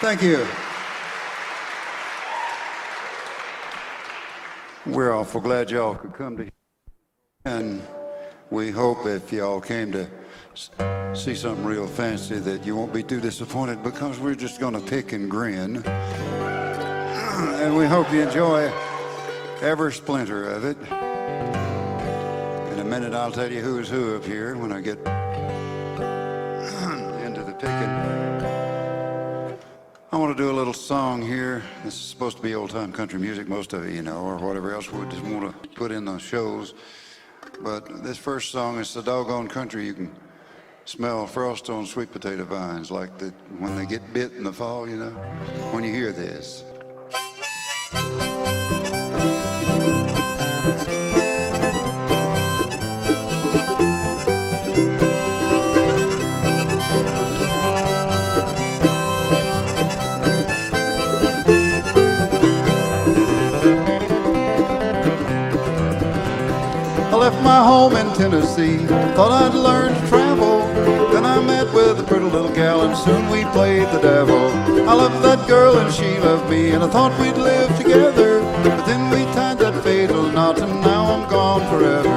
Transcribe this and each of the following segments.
Thank you. We're awful glad y'all could come to here. And we hope if y'all came to see something real fancy that you won't be too disappointed, because we're just going to pick and grin. And we hope you enjoy every splinter of it. In a minute I'll tell you who's who up here when I get into the picking. I want to do a little song here. This is supposed to be old-time country music, most of it, you know, or whatever else we just want to put in the shows. But this first song is so doggone country you can smell frost on sweet potato vines, like when they get bit in the fall, you know, when you hear this. I left my home in Tennessee, thought I'd learn to travel. Then I met with a pretty little gal and soon we played the devil. I loved that girl and she loved me and I thought we'd live together. But then we tied that fatal knot and now I'm gone forever.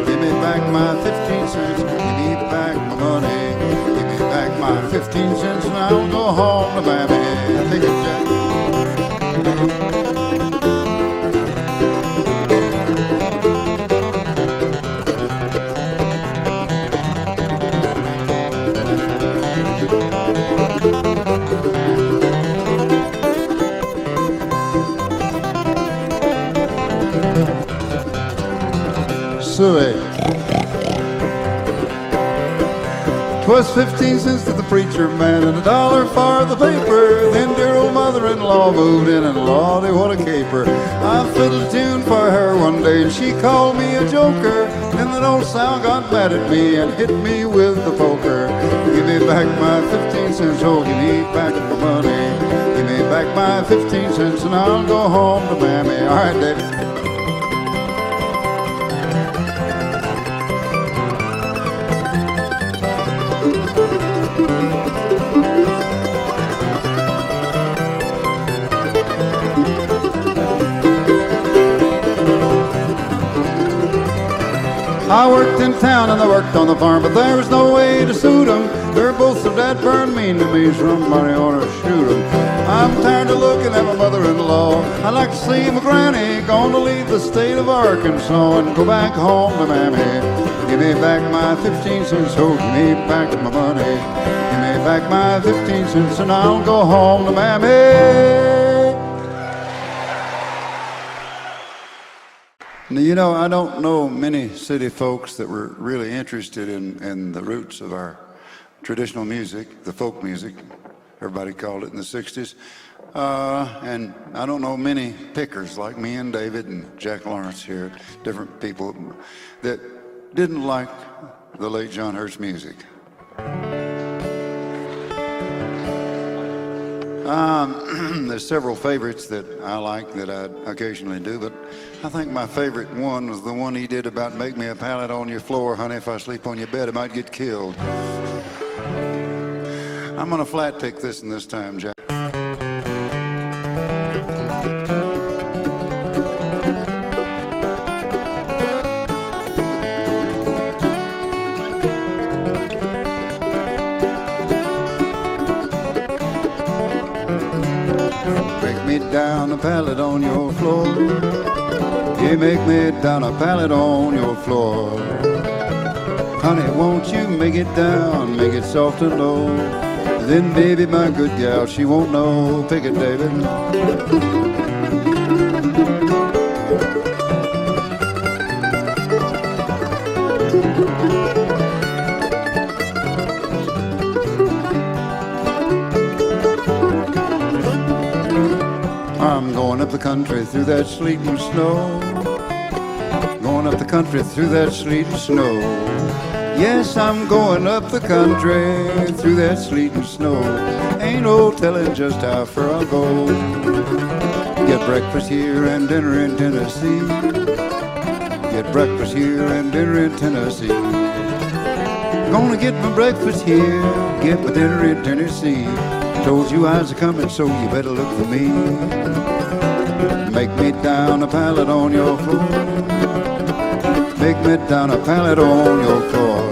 Give me back my 15 cents, give me back my money. Give me back my 15 cents and I'll go home to Mammy. Take it, Jack. Suey. 'Twas 15 cents to the preacher man and $1 for the paper. Then dear old mother-in-law moved in and lordy, what a caper. I fiddled a tune for her one day and she called me a joker. Then that old sow got mad at me and hit me with the poker. Give me back my 15 cents, oh give me back my money. Give me back my 15 cents and I'll go home to Mammy. All right, David. I worked in town and I worked on the farm, but there was no way to suit them. They're both so dead burned mean to me, somebody ought to shoot them. I'm tired of looking at my mother-in-law. I'd like to see my granny gone to leave the state of Arkansas and go back home to Mammy. Give me back my 15 cents, oh give me back my money. Give me back my 15 cents and I'll go home to Mammy. Now, you know, I don't know many city folks that were really interested in the roots of our traditional music, the folk music, everybody called it in the 60s. And I don't know many pickers like me and David and Jack Lawrence here, different people that didn't like the late John Hurt's music. There's several favorites that I like that I occasionally do, but I think my favorite one was the one he did about make me a pallet on your floor, honey, if I sleep on your bed, I might get killed. I'm gonna flat pick this one this time, Jack. Down a pallet on your floor. You make me down a pallet on your floor. Honey, won't you make it down, make it soft and low. Then baby, my good gal, she won't know. Pick it, David. I'm going up the country through that sleet and snow. Going up the country through that sleet and snow. Yes, I'm going up the country through that sleet and snow. Ain't no telling just how far I'll go. Get breakfast here and dinner in Tennessee. Get breakfast here and dinner in Tennessee. Gonna get my breakfast here, get my dinner in Tennessee. Told you I was coming, so you better look for me. Make me down a pallet on your floor. Make me down a pallet on your floor.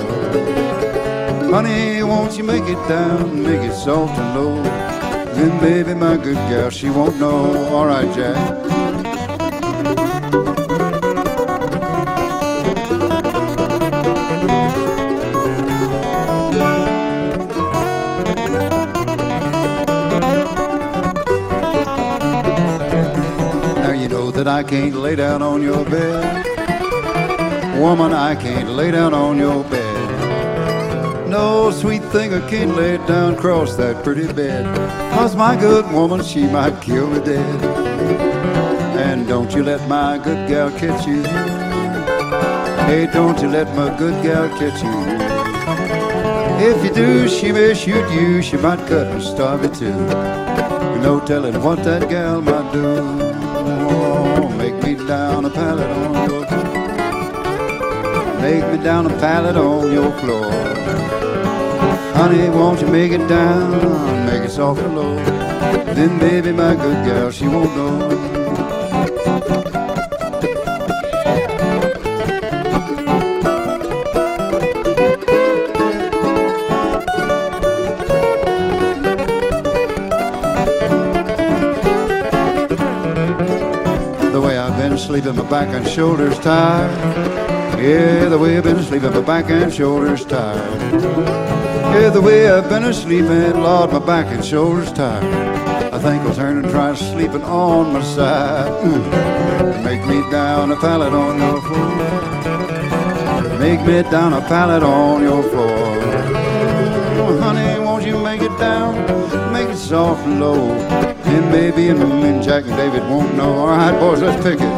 Honey, won't you make it down, make it soft and low? Then baby, my good gal, she won't know. All right, Jack. That I can't lay down on your bed. Woman, I can't lay down on your bed. No, sweet thing, I can't lay down across that pretty bed. 'Cause my good woman, she might kill me dead. And don't you let my good gal catch you. Hey, don't you let my good gal catch you. If you do, she may shoot you. She might cut and starve you too. No telling what that gal might do. Make me down a pallet on your floor. Make me down a pallet on your floor. Honey, won't you make it down, make it soft and low. Then baby, my good gal, she won't know. Sleeping, my back and shoulders tired. Yeah, the way I've been sleeping, my back and shoulders tired. Yeah, the way I've been sleeping, Lord, my back and shoulders tired. I think I'll turn and try sleeping on my side. Make me down a pallet on your floor. Make me down a pallet on your floor. Honey, won't you make it down, make it soft and low. And baby and Jack and David won't know. All right, boys, let's pick it.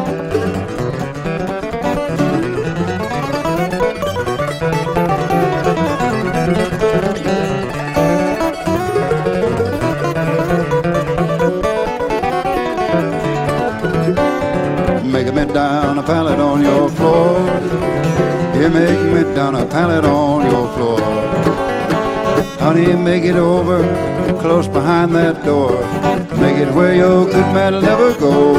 Make me down a pallet on your floor. You make me down a pallet on your floor. Honey, make it over close behind that door. Make it where your good man'll never go.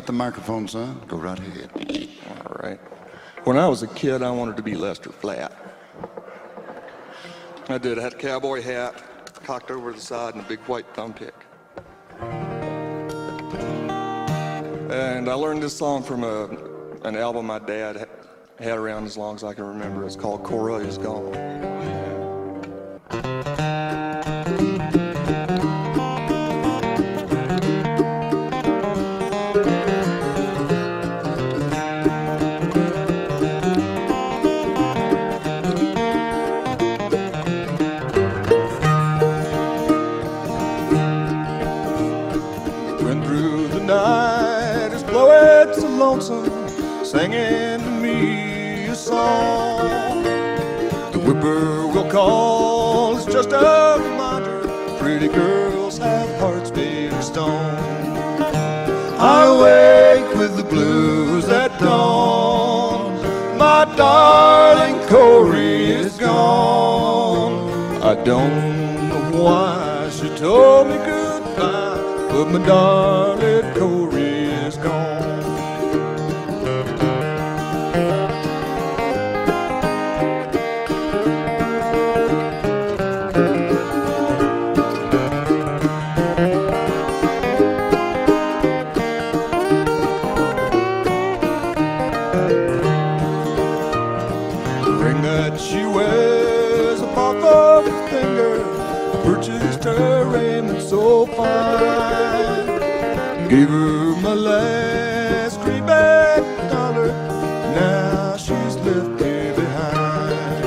got the microphone, son. Go right ahead. All right. When I was a kid, I wanted to be Lester Flatt. I did. I had a cowboy hat, cocked over the side, and a big white thumb pick. And I learned this song from an album my dad had around as long as I can remember. It's called Cora Is Gone. Singing to me a song. The whippoorwill call is just a reminder. Pretty girls have hearts made of stone. I awake with the blues at dawn. My darling Corey is gone. I don't know why she told me goodbye, but my darling Corey is gone. So fine, gave her my last greenback dollar. Now she's left me behind.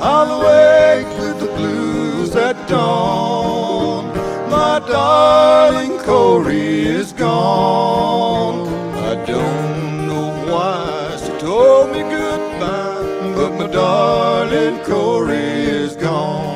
I'll awake with the blues at dawn. My darling Corey is gone. I don't know why she told me goodbye, but my darling Corey is gone.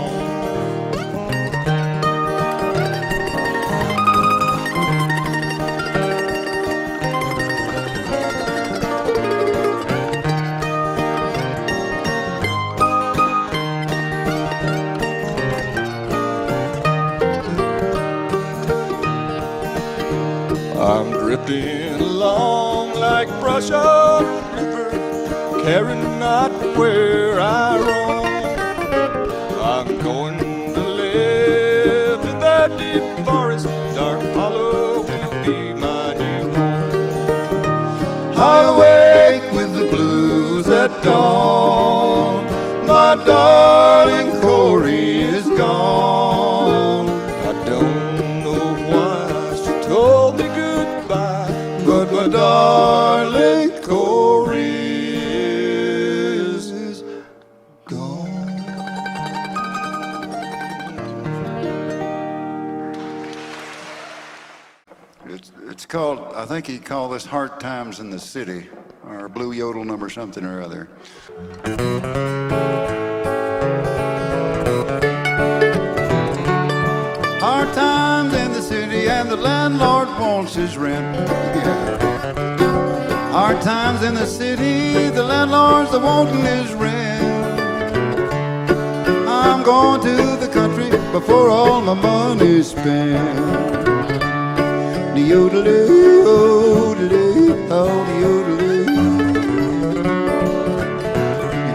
I'm drifting along like brush on the river, caring not where I roam. I'm going to live in that deep forest, dark hollow will be my new home. I awake with the blues at dawn. My darling Corey is gone. I don't know why she told me goodbye, but my darling Corey is gone. It's called, I think he called this Hard Times in the City, or Blue Yodel number something or other. Hard times in the city and the landlord wants his rent. Yeah. Hard times in the city, the landlord's a wanting his rent. I'm going to the country before all my money's spent. The yodelee, yodelee, oh the yodelee.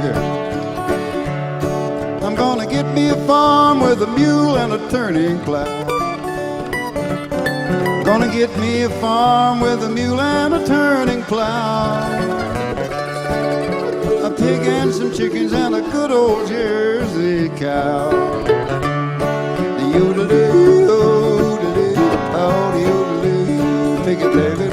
Yeah. I'm gonna get me a farm with a mule and a turning plow. Gonna get me a farm with a mule and a turning plow. A pig and some chickens and a good old Jersey cow. The yodelee, yodelee, oh the yodelee. Take it, David.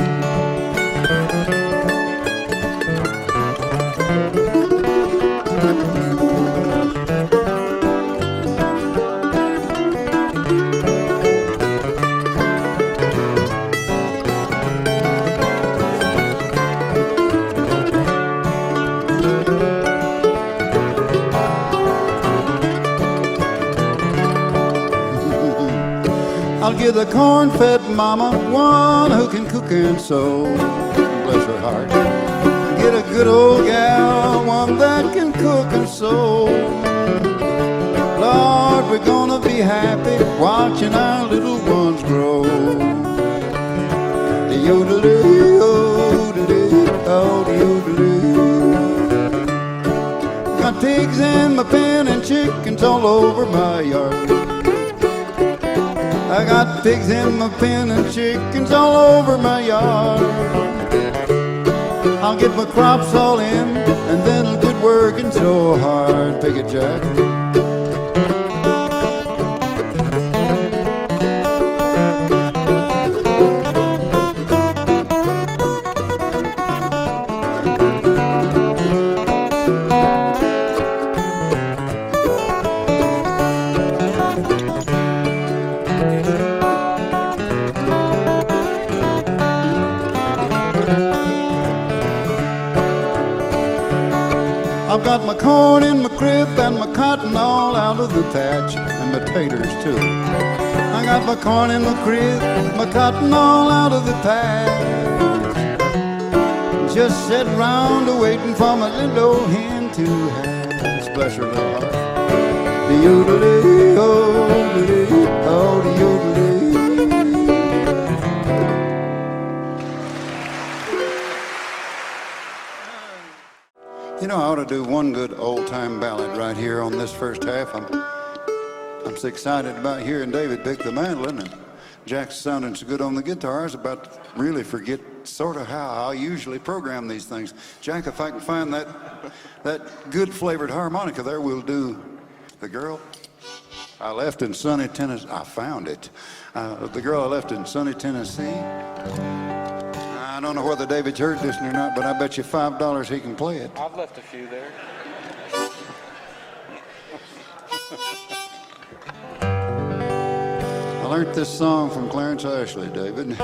I'll get a corn-fed mama, one who can cook and sew, bless her heart. Get a good old gal, one that can cook and sew. Lord, we're gonna be happy watching our little ones grow. The yodelee, Got pigs in my pen and chickens all over my yard. I got pigs in my pen and chickens all over my yard. I'll get my crops all in and then I'll quit working so hard. Pick it, Jack. I've got my corn in my crib and my cotton all out of the patch, and my taters too. I got my corn in my crib, my cotton all out of the patch. Just sitting round waiting for my little old hen to hatch. Bless her little heart. The yodel-ee, oh-dee, oh, the yodel-ee. You know, I ought to do one good old-time ballad right here on this first half. I'm so excited about hearing David pick the mandolin, and Jack's sounding so good on the guitar. I was about to really forget sort of how I usually program these things. Jack, if I can find that good flavored harmonica there, we'll do The Girl I Left in Sunny Tennessee. I found it. The Girl I Left in Sunny Tennessee. I don't know whether David's heard this or not, but I bet you $5 he can play it. I've left a few there. I learned this song from Clarence Ashley, David.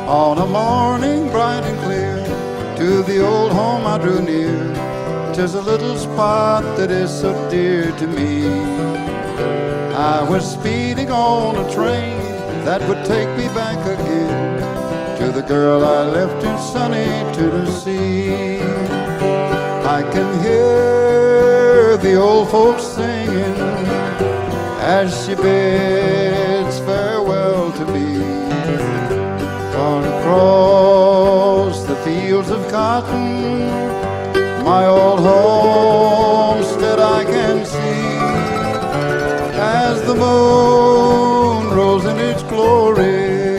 On a morning bright and clear, to the old home I drew near. 'Tis a little spot that is so dear to me. I was speeding on a train that would take me back again to the girl I left in sunny Tennessee. I can hear the old folks singing as she bids farewell to me. Far across the fields of cotton, my old homestead I can see. As the moon rose in its glory,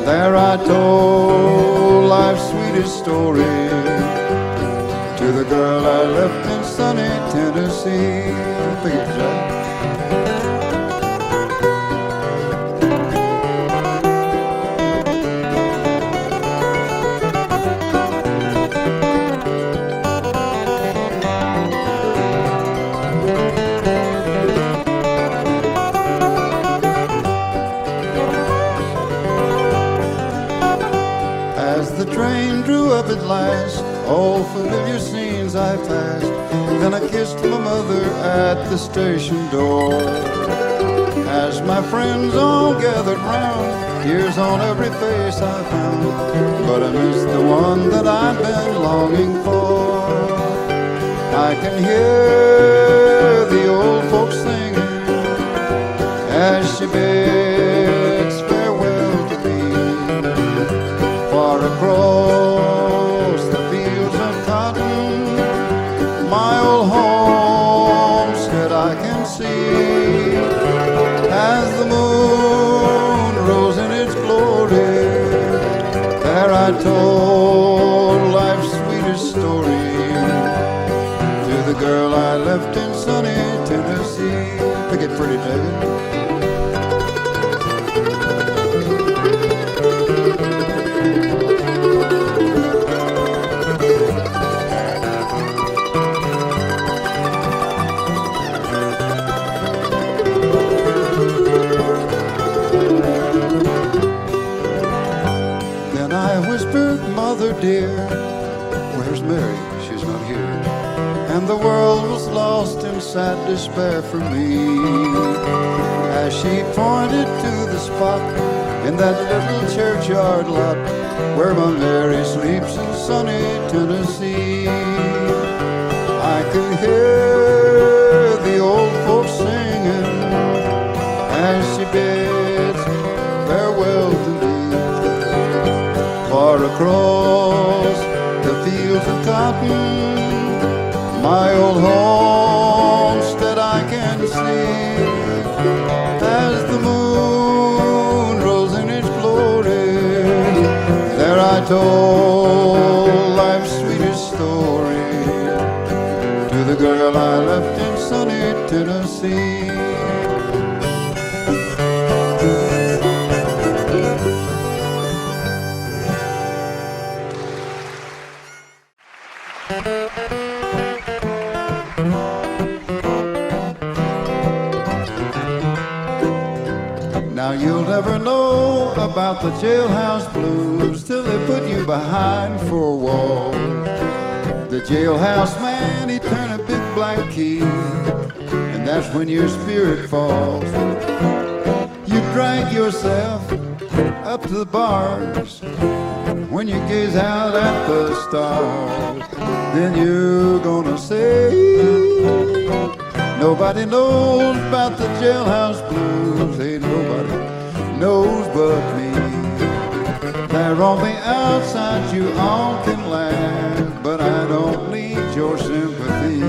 there I told life's sweetest story to the girl I left in sunny Tennessee. Pick it, Jack. At last, all familiar scenes I passed. Then I kissed my mother at the station door. As my friends all gathered round, tears on every face I found. But I missed the one that I'd been longing for. I can hear the old folks singing as she bids farewell to me. Far across the fields of cotton, my old homestead I can see. As the moon rose in its glory, there I told life's sweetest story to the girl I left in sunny Tennessee. Pick it pretty, David. Mother dear, where's Mary? She's not here. And the world was lost in sad despair for me as she pointed to the spot in that little churchyard lot where my Mary sleeps in sunny Tennessee. I could hear the old folks singing as she bids farewell to me. Far across the fields of cotton, my old homestead I can see. As the moon rose in its glory, there I told life's sweetest story to the girl I left in sunny Tennessee. Now you'll never know about the Jailhouse Blues till they put you behind four walls. The jailhouse man, he turn a big black key, and that's when your spirit falls. You drag yourself up to the bars when you gaze out at the stars. Then you're gonna say, nobody knows about the Jailhouse Blues. Ain't nobody knows but me. There on the outside you all can laugh, but I don't need your sympathy.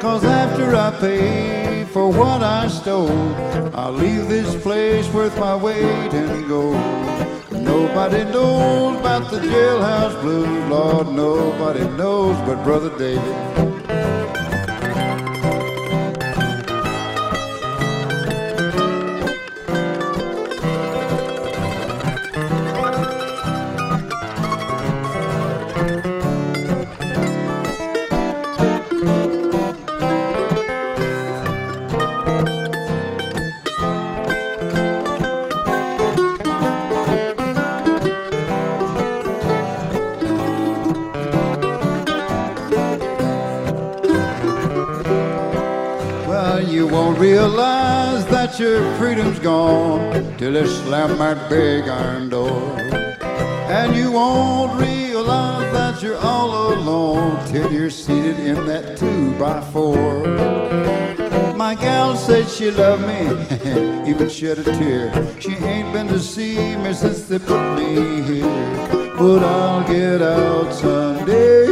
'Cause after I pay for what I stole, I'll leave this place worth my weight in gold. Nobody knows about the Jailhouse Blues, Lord, nobody knows but Brother David. You won't realize that your freedom's gone till they slam that big iron door. And you won't realize that you're all alone till you're seated in that 2x4. My gal said she loved me, even shed a tear. She ain't been to see me since they put me here. But I'll get out someday.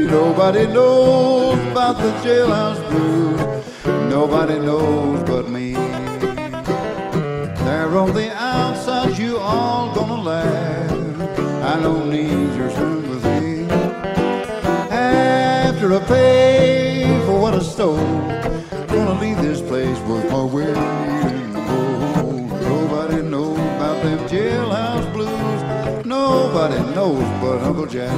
Nobody knows about the Jailhouse Blues. Nobody knows but me. There on the outside you all gonna laugh. I don't need your sympathy. After I pay for what I stole, gonna leave this place worth my weight in gold. Nobody knows about them Jailhouse Blues. Nobody knows but Uncle Jack.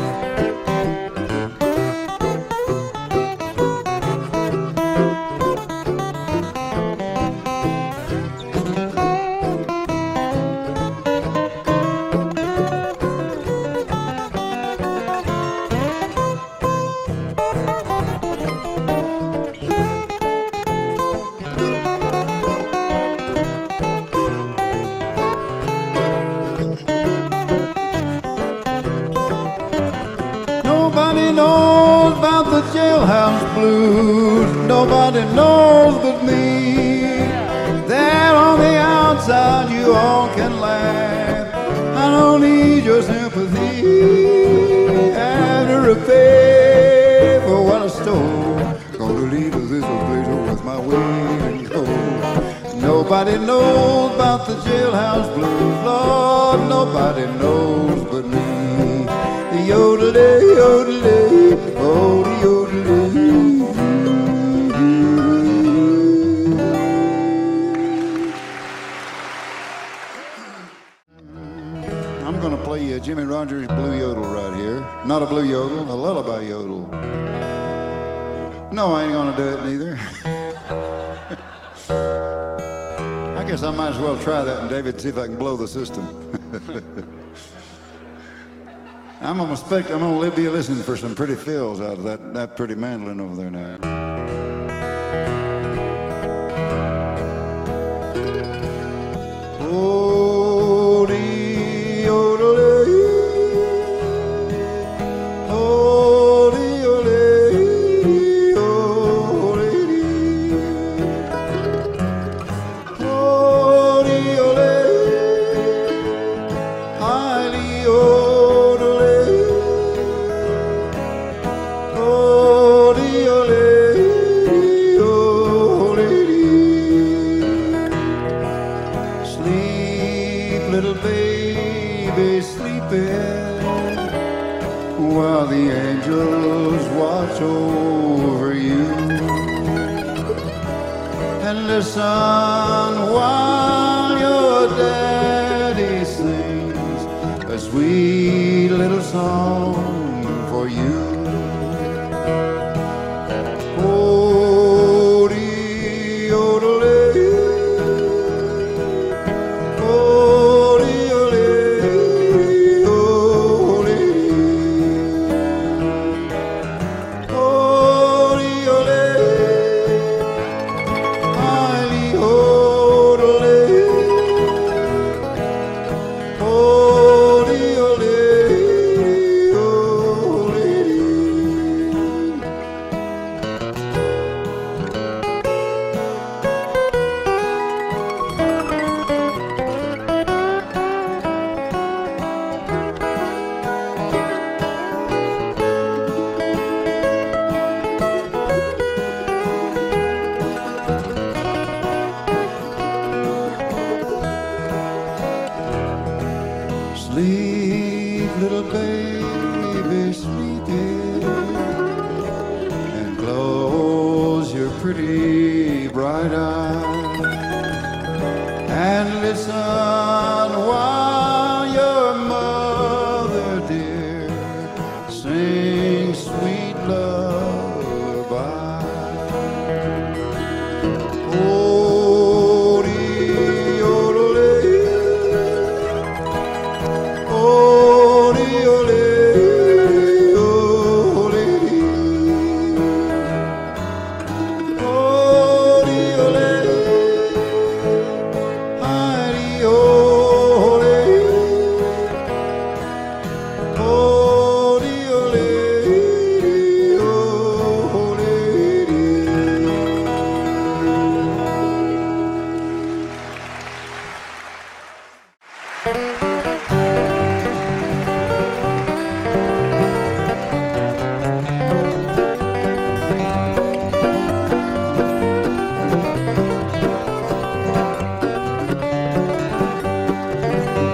Nobody knows about the Jailhouse Blues. Nobody knows but me. There on the outside you all can laugh. I don't need your sympathy. After I pay for what I stole, gonna leave this place with my weight in gold. Nobody knows about the Jailhouse Blues, Lord, nobody knows but me. Yodel-day, yodel-day, oh, yodel-day. I'm going to play you a Jimmy Rogers blue yodel right here. Not a blue yodel, a lullaby yodel. No, I ain't going to do it neither. I guess I might as well try that, and David, see if I can blow the system. I'm gonna be listening for some pretty fills out of that pretty mandolin over there now. while the angels watch over you. And listen while your daddy sings a sweet little song for you. Sleep, little baby, sleep, and close your pretty bright eyes, and listen while your mother dear sings sweet lullaby. Oh, dee, oh,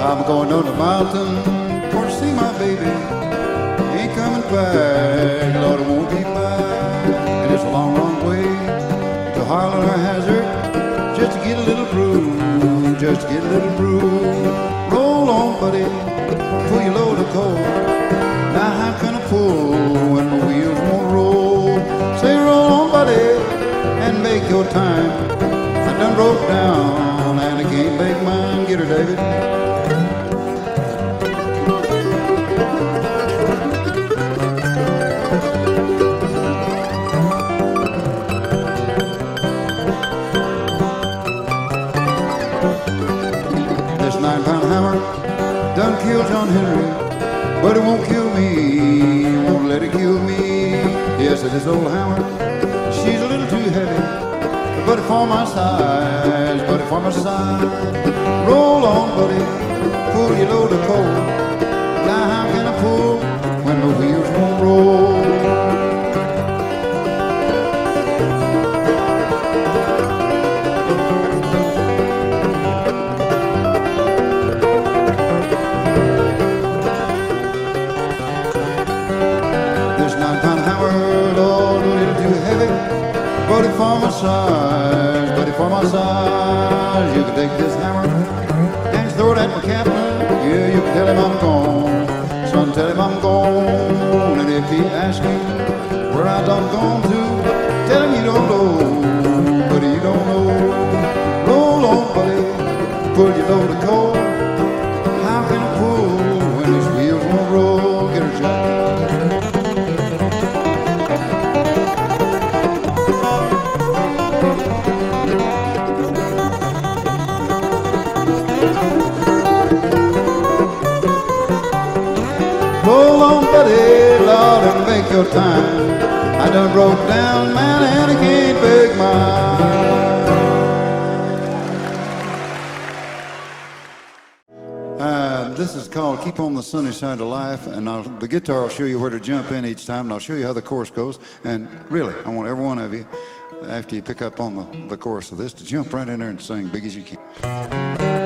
I'm going on the mountain for to see my baby. Ain't coming back, Lord, it won't be back. And it's a long, long way to Harlan or Hazard, just to get a little brew, just to get a little brew. Roll on, buddy, pull your load of coal. Now how can I pull when my wheels won't roll? Say roll on, buddy, and make your time. I done broke down and I can't make mine. Get her, David. This 9-pound hammer done killed John Henry, but it won't kill me, won't let it kill me. Yes, this old hammer, she's a little too heavy, but for my size, but for my size. Roll on, buddy, pull your load of coal. Now how can I pull when the wheels won't roll? Buddy for my size, buddy for my size. You can take this hammer and throw it at my captain. Yeah, you can tell him I'm gone. Son, tell him I'm gone. And if he asks me where I done gone to, tell him you don't know, buddy, you don't know. Roll on, buddy, pull your load of coal. How can I pull when these wheels won't roll? Get her, Jack. Roll on, buddy, Lord, and make your time. I done broke down, man, and I can't beg mine. This is called Keep on the Sunny Side of Life, and the guitar will show you where to jump in each time, and I'll show you how the chorus goes. And really, I want every one of you, after you pick up on the chorus of this, to jump right in there and sing big as you can.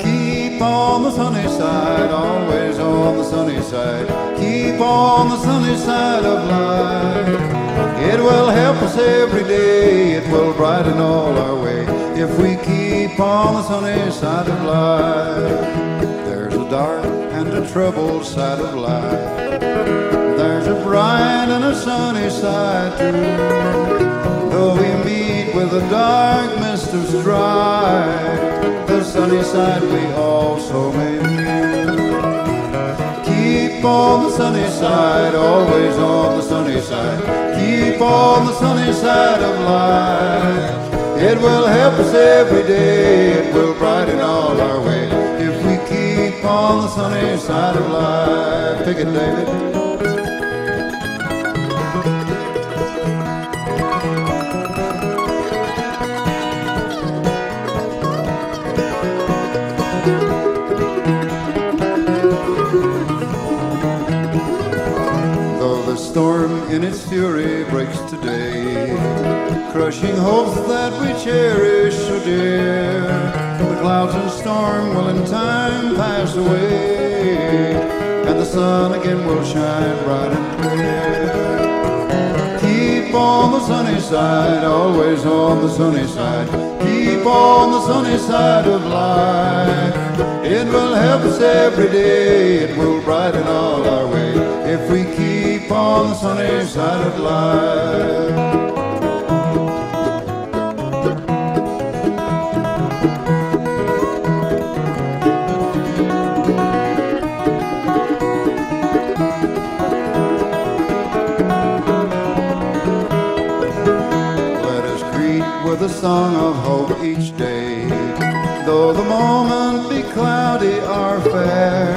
Keep keep on the sunny side, always on the sunny side. Keep on the sunny side of life. It will help us every day, it will brighten all our way if we keep on the sunny side of life. There's a dark and a troubled side of life. There's a bright and a sunny side too. Though we meet with a dark mist of strife, the sunny side we also may meet. Keep on the sunny side, always on the sunny side. Keep on the sunny side of life. It will help us every day, it will brighten all our way if we keep on the sunny side of life. Take it, David. Storm in its fury breaks today, crushing hopes that we cherish so dear. The clouds and storm will in time pass away, and the sun again will shine bright and clear. Keep on the sunny side, always on the sunny side. Keep on the sunny side of life. It will help us every day, it will brighten all our way if we keep on the sunny side of life. Let us greet with a song of hope each day, though the moment be cloudy or fair.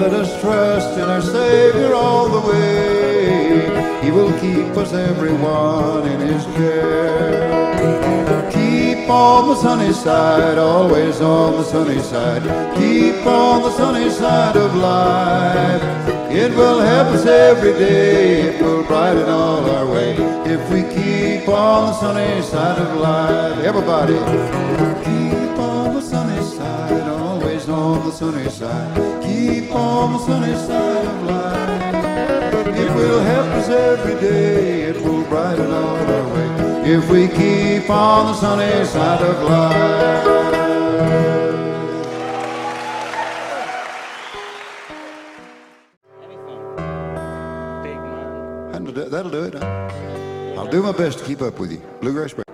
Let us trust in our Savior all the way. He will keep us everyone in His care. Keep on the sunny side, always on the sunny side. Keep on the sunny side of life. It will help us every day, it will brighten all our way if we keep on the sunny side of life. Everybody, keep on the sunny side, always on the sunny side. Keep on the sunny side of life. It will help us every day, it will brighten all our way if we keep on the sunny side of life. That'll do it. I'll do my best to keep up with you. Bluegrass Breakdown.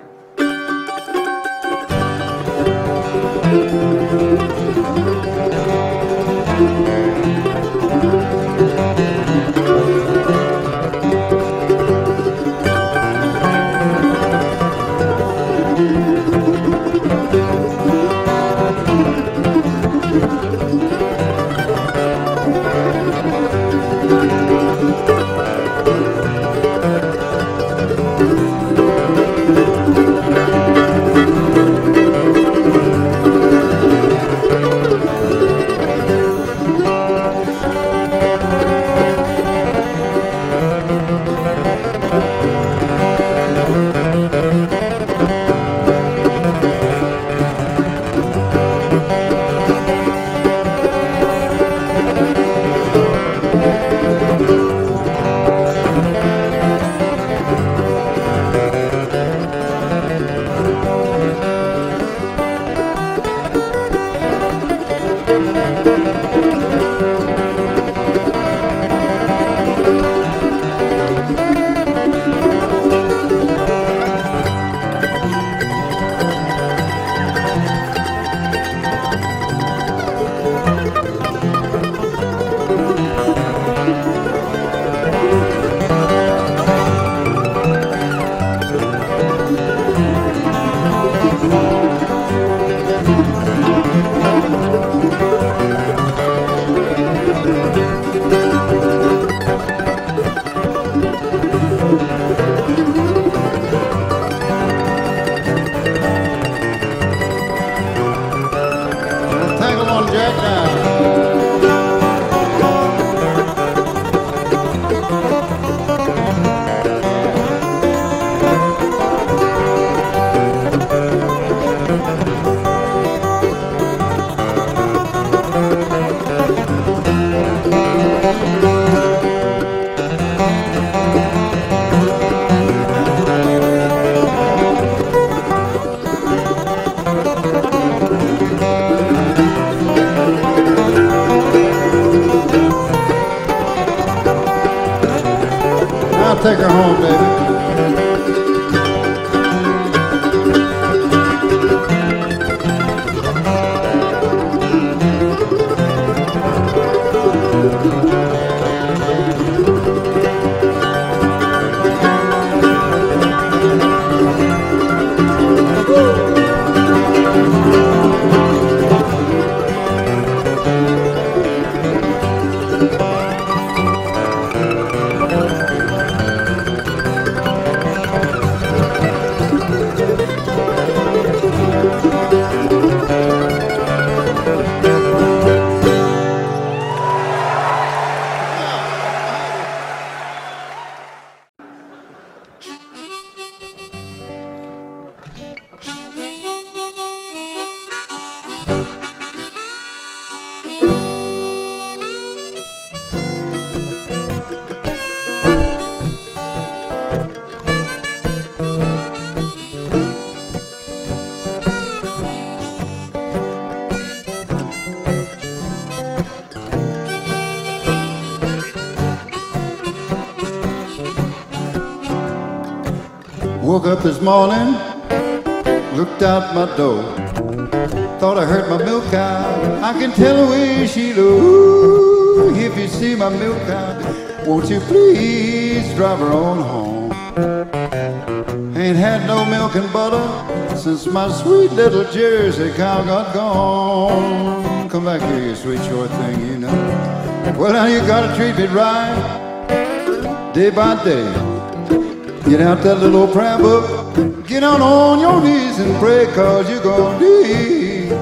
to take her home, David. Woke up this morning, looked out my door, thought I heard my milk cow. I can tell the way she low. If you see my milk cow, won't you please drive her on home? Ain't had no milk and butter since my sweet little Jersey cow got gone. Come back here, you sweet short thing, you know. Well, now you gotta treat me right, day by day. Get out that little old prayer book, get on your knees and pray, 'cause you're gonna need,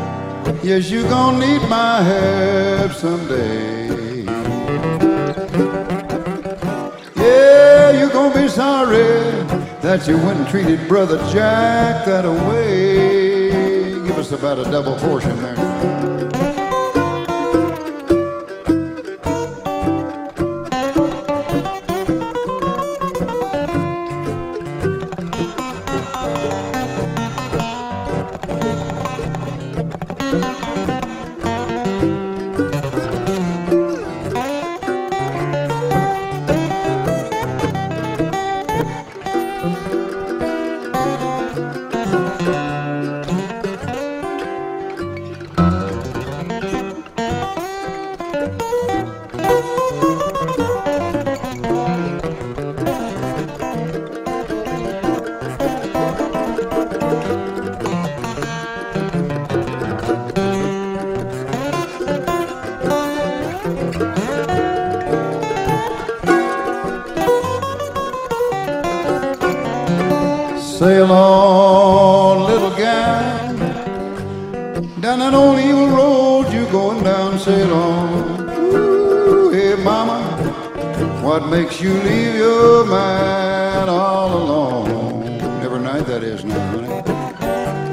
yes, you're gonna need my help someday. Yeah, you're gonna be sorry that you went and treated Brother Jack that way. Give us about a double portion there. Sail on, little gal, down that old evil road you going down. Sail on. Ooh, hey mama, what makes you leave your man all alone? Every night that is now, honey.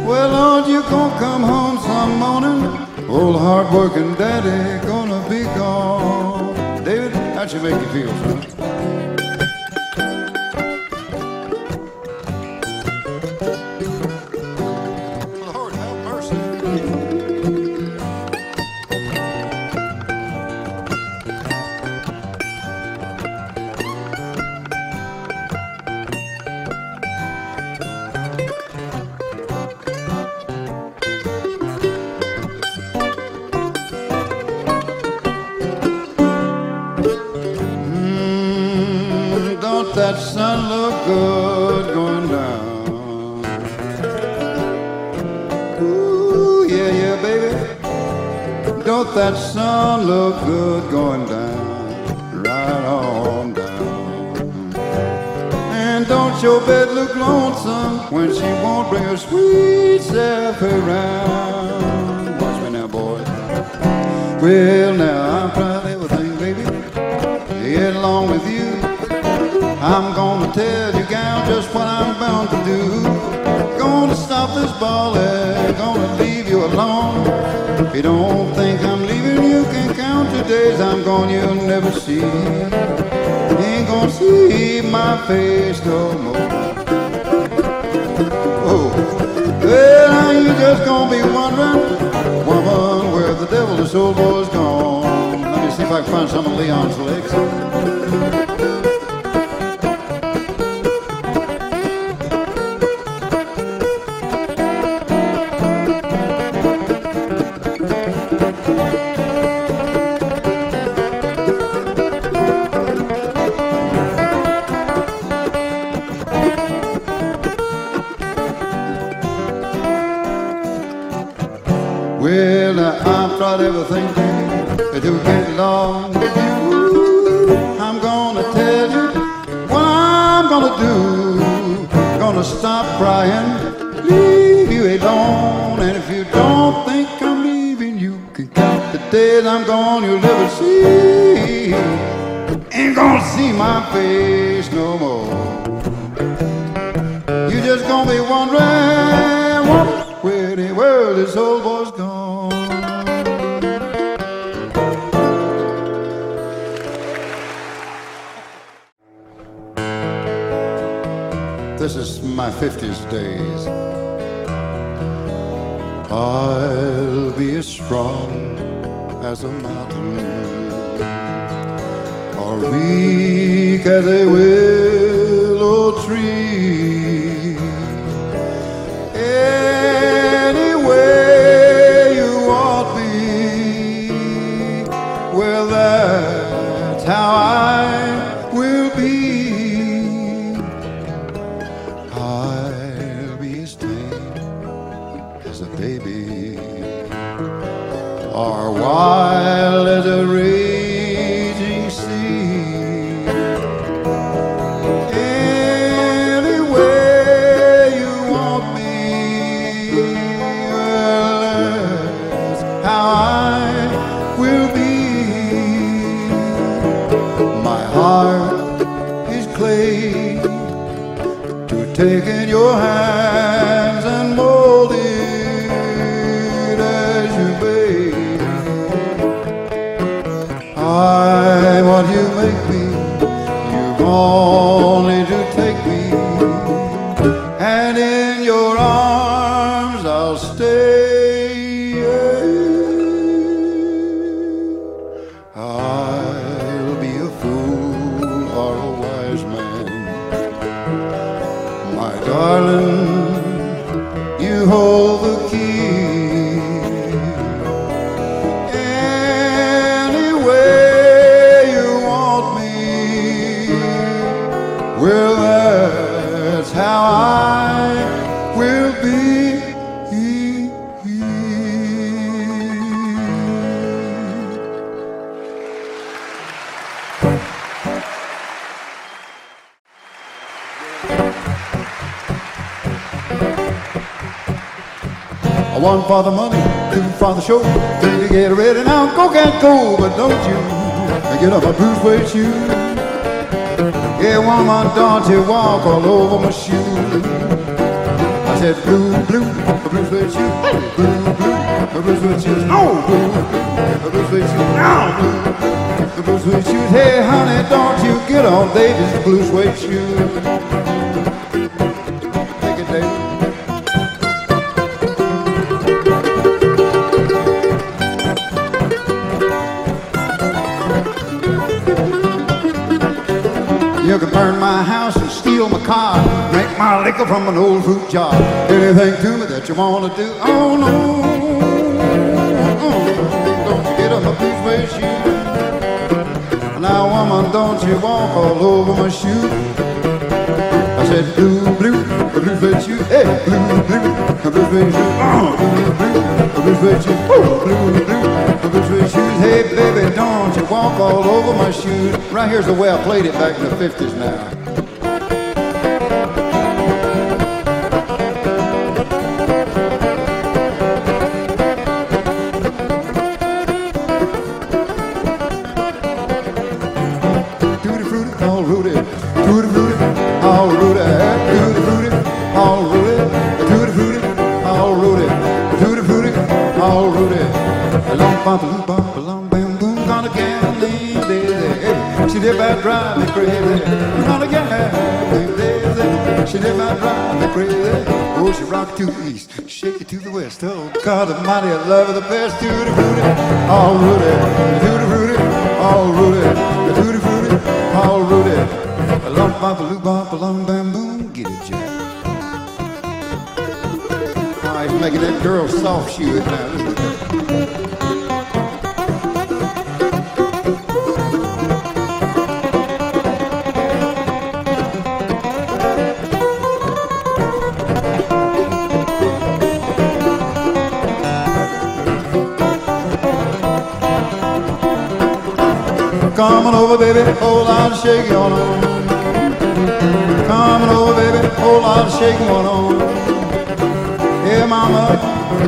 Well, Lord, you gonna come home some morning, old hard-working daddy gonna be gone. David, how'd you make you feel, son? That sun look good going down. Ooh, yeah, yeah, baby. Don't that sun look good going down, right on down. And don't your bed look lonesome when she won't bring her sweet self around. Watch me now, boys. Well, now I'm proud of everything, baby. Get along with you. I'm gonna tell you, gal, just what I'm bound to do. Gonna stop this ballet, gonna leave you alone. If you don't think I'm leaving, you can count the days I'm gone, you'll never see. You ain't gonna see my face no more. Oh, well, now you just gonna be wondering, woman, where the devil this old boy's gone. Let me see if I can find some of Leon's legs. Well, now I've tried everything to get along with you. I'm gonna tell you what I'm gonna do. Gonna stop crying, leave you alone. And if you don't think I'm leaving, you can count the days I'm gone. You'll never see, ain't gonna see my face no more. You just gonna be wondering where in the world this old boy's gone. This is my 50s days. I'll be as strong as a mountain, or weak as a willow tree. Any way you want me, well, that's how I will be. I'll be as tame as a baby, or wild as a raging sea. Any way you want me, well, that's how I will be. My heart is clay to take in your hands and mold it as you may. I'm what you make me. You've only to take me, and in your arms I'll stay. I'll be a fool or a wise man, my darling, you hold the key. Any way you want me, well, that's how I will be. One for the money, two for the show, three to get ready. Now go can't go, but don't you get up my blue suede shoes. Yeah, woman, don't you walk all over my shoes. I said blue, blue, a blue suede shoes. Hey, blue, blue, a blue suede shoes. No, blue, blue, a blue suede shoes. No, blue, blue, a blue suede shoes. Hey, honey, don't you get on David's blue suede shoes. Take it, David. You can burn my house and steal my car, drink my liquor from an old fruit jar. Anything to me that you want to do, oh no. Don't you get on my blue suede shoes. Now woman, don't you walk all over my shoes. I said blue, blue, a blue suede shoes. Hey, blue, blue, a blue suede shoes. Blue, blue, a blue suede shoes. Blue, blue, a blue suede shoes. Hey baby, don't you walk all over my shoes. Right here's the way I played it back in the 50s now. Tutti frutti, all rooty. Tutti frutti, all rooty. Tutti frutti, all rooty. Tutti frutti, all rooty. Tutti frutti, all rooty. Long bump, long bam boom, gonna gambling daisy. She did about drive me crazy. Gonna gambling daisy. She did about drive me crazy. Oh, she rock to the east, shake it to the west. Oh, God Almighty, I love her the best. Tutti frutti, all rooty. Tutti frutti, all rooty. Tutti frutti, all rooty. Long bump, long bam boom, get it, Jack. Oh, he's making that girl soft shoe it now. Listen to that. Come on over, baby, whole lot of shaking going on. Come on over, baby, whole lot of shaking going on. Yeah, mama,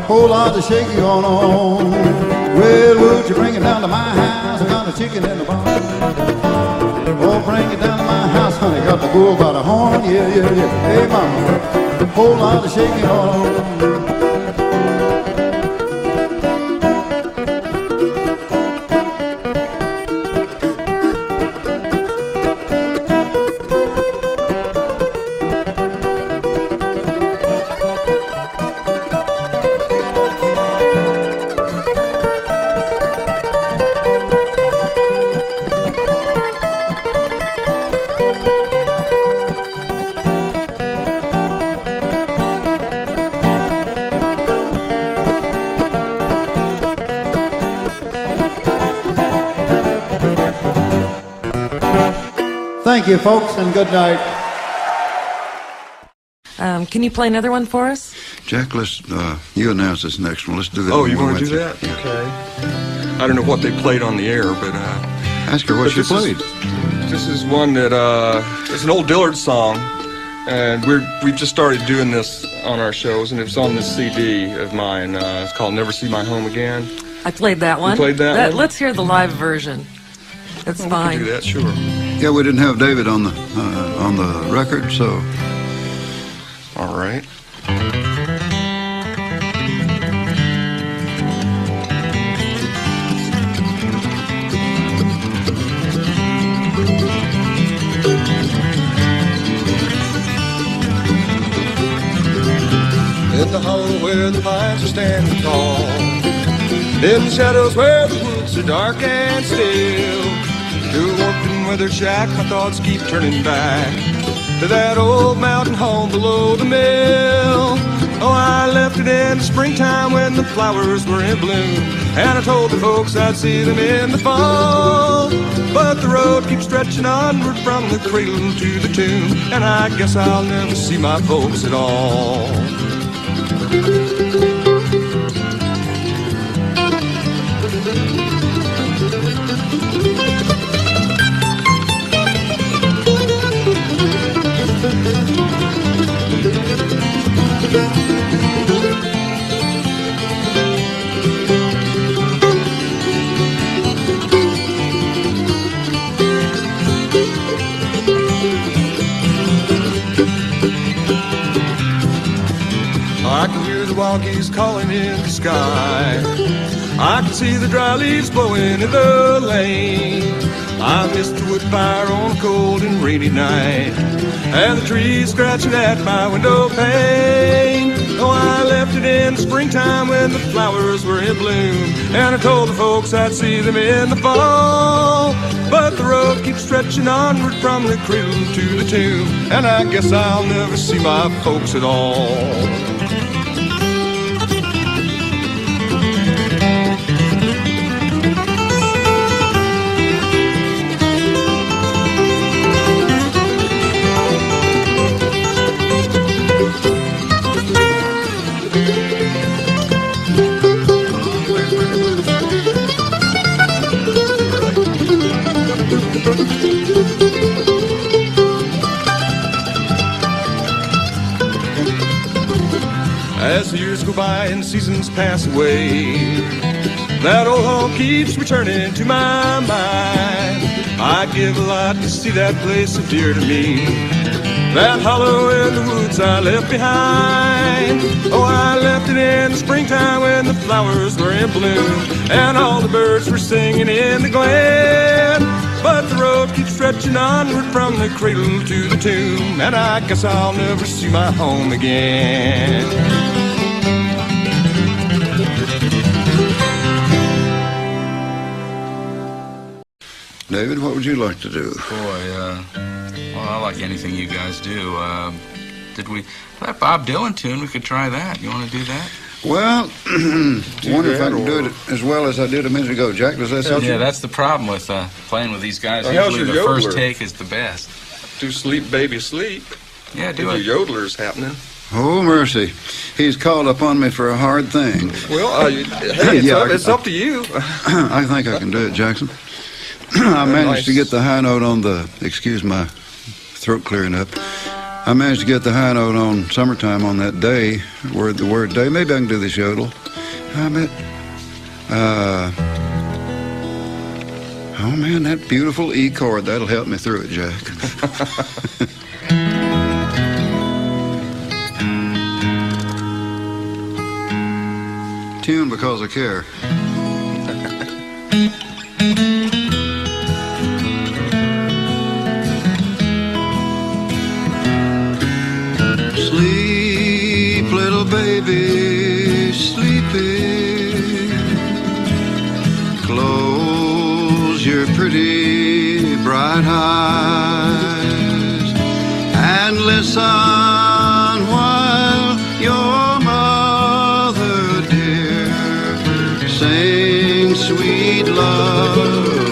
whole lot of shaking going on. Well, would you bring it down to my house? I got a chicken in the barn. Oh, bring it down to my house, honey. Got the bull by the horn. Yeah, yeah, yeah. Hey, mama, whole lot of shaking going on. Thank you, folks, and good night. Can you play another one for us? Jack, let's, you announce this next one. Let's do that. Oh, you want to do that? Okay. I don't know what they played on the air, but... Ask her what she played. This is one that, it's an old Dillard song, and we've just started doing this on our shows, and it's on this CD of mine. It's called Never See My Home Again. I played that one. You played that one? Let's hear the live version. It's fine. We can do that, sure. Yeah, we didn't have David on the record, so... All right. In the hollow where the pines are standing tall, in the shadows where the woods are dark and still, through warped and weathered shack, my thoughts keep turning back to that old mountain home below the mill. Oh, I left it in the springtime when the flowers were in bloom, and I told the folks I'd see them in the fall. But the road keeps stretching onward from the cradle to the tomb, and I guess I'll never see my folks at all. I can hear the wild geese calling in the sky. I can see the dry leaves blowing in the lane. I miss the wood fire on a cold and rainy night, and the trees scratching at my window pane. Oh, I left it in the springtime when the flowers were in bloom, and I told the folks I'd see them in the fall. But the road keeps stretching onward from the cradle to the tomb, and I guess I'll never see my folks at all. As the years go by and seasons pass away, that old home keeps returning to my mind. I'd give a lot to see that place so dear to me, that hollow in the woods I left behind. Oh, I left it in the springtime when the flowers were in bloom, and all the birds were singing in the glen. But the road keeps stretching onward from the cradle to the tomb, and I guess I'll never see my home again. David, what would you like to do? Boy, well, I like anything you guys do. That Bob Dylan tune, we could try that. You want to do that? Well, wonder if I can do it as well as I did a minute ago. Jack, does that sound? Yeah, that's the problem with playing with these guys. How's Usually your the first yodeler? take is the best. Do Sleep Baby Sleep. Yeah, do Your it. yodeler's happening. Oh, mercy. He's called upon me for a hard thing. Well, hey, Yeah, it's up to you. I think I can do it, Jackson. I managed to nice. get the high note on the, excuse my throat clearing up. I managed to get the high note on Summertime on that day, the word day. Maybe I can do this yodel. I bet, oh man, that beautiful E chord, that'll help me through it, Jack. Tune because I care. Sleep, little baby, sleeping. Close your pretty bright eyes and listen while your mother dear sings sweet lullabies.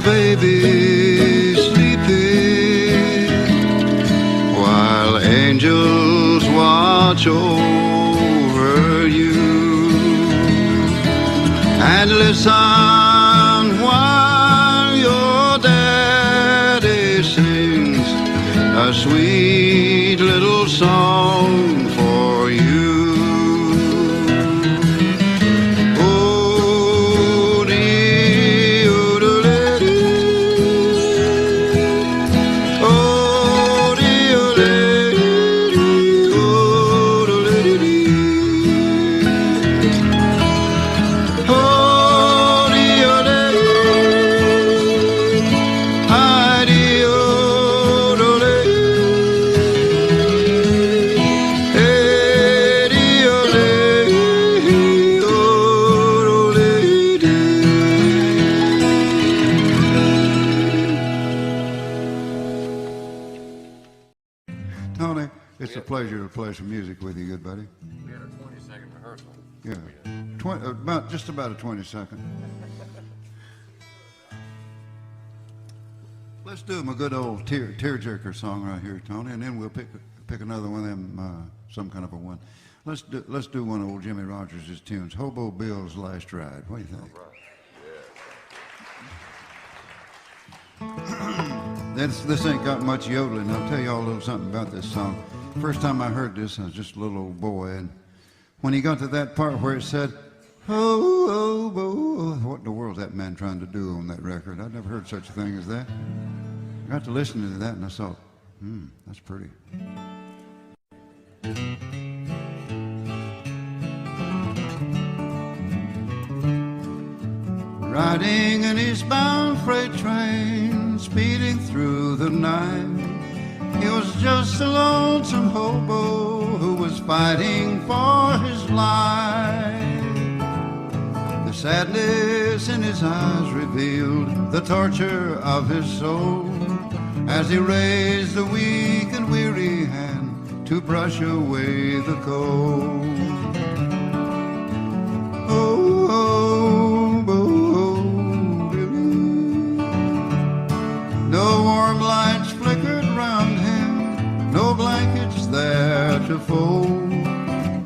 Baby sleeping while angels watch over you, and listen while your daddy sings a sweet little song for you. Pleasure to play some music with you, good buddy. We had a 20-second rehearsal. Yeah, just about a 20-second. Let's do him a good old tearjerker song right here, Tony, and then we'll pick another one of them, some kind of a one. Let's do one of old Jimmy Rogers' tunes, Hobo Bill's Last Ride. What do you think? This ain't got much yodeling. I'll tell you all a little something about this song. First time I heard this, I was just a little old boy, and when he got to that part where it said, "Oh, oh, oh," what in the world is that man trying to do on that record? I'd never heard such a thing as that. I got to listening to that, and I thought, that's pretty. Riding an eastbound freight train, speeding through the night, he was just a lonesome hobo who was fighting for his life. The sadness in his eyes revealed the torture of his soul as he raised a weak and weary hand to brush away the cold. Oh, oh, oh, Billy. No warm lights flickered round him, no blankets there to fold,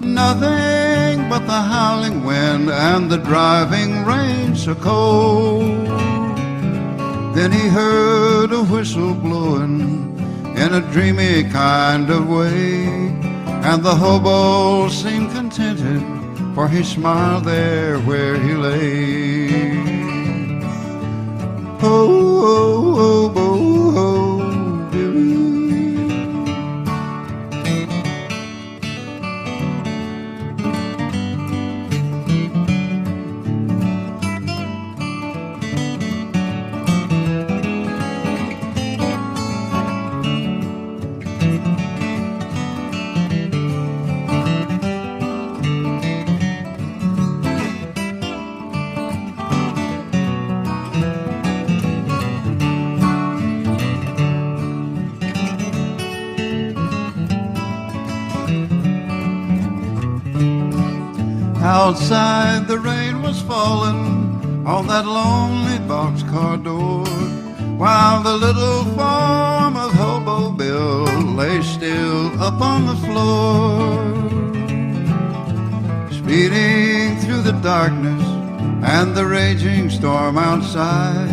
nothing but the howling wind and the driving rain so cold. Then he heard a whistle blowing in a dreamy kind of way, and the hobo seemed contented, for he smiled there where he lay. Oh, oh, oh, oh, oh, Billy. Outside the rain was falling on that lonely boxcar door, while the little form of Hobo Bill lay still up on the floor. Speeding through the darkness and the raging storm outside,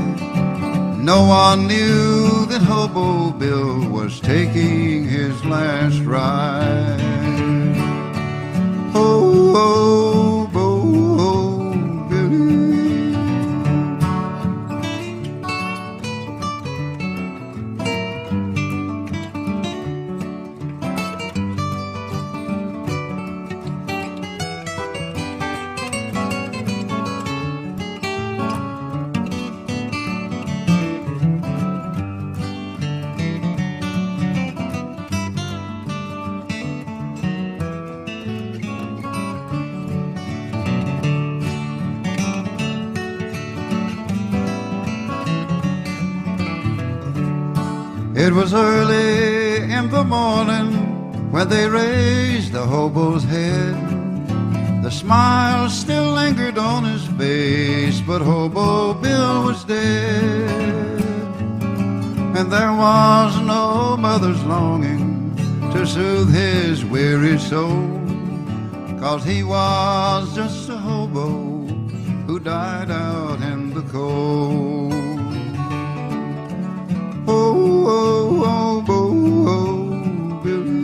no one knew that Hobo Bill was taking his last ride. Oh, oh, oh, oh, Billy. It was early in the morning when they raised the hobo's head. The smile still lingered on his face, but Hobo Bill was dead. And there was no mother's longing to soothe his weary soul, 'cause he was just a hobo who died out in the cold. Oh, oh, oh, oh, oh, Billy.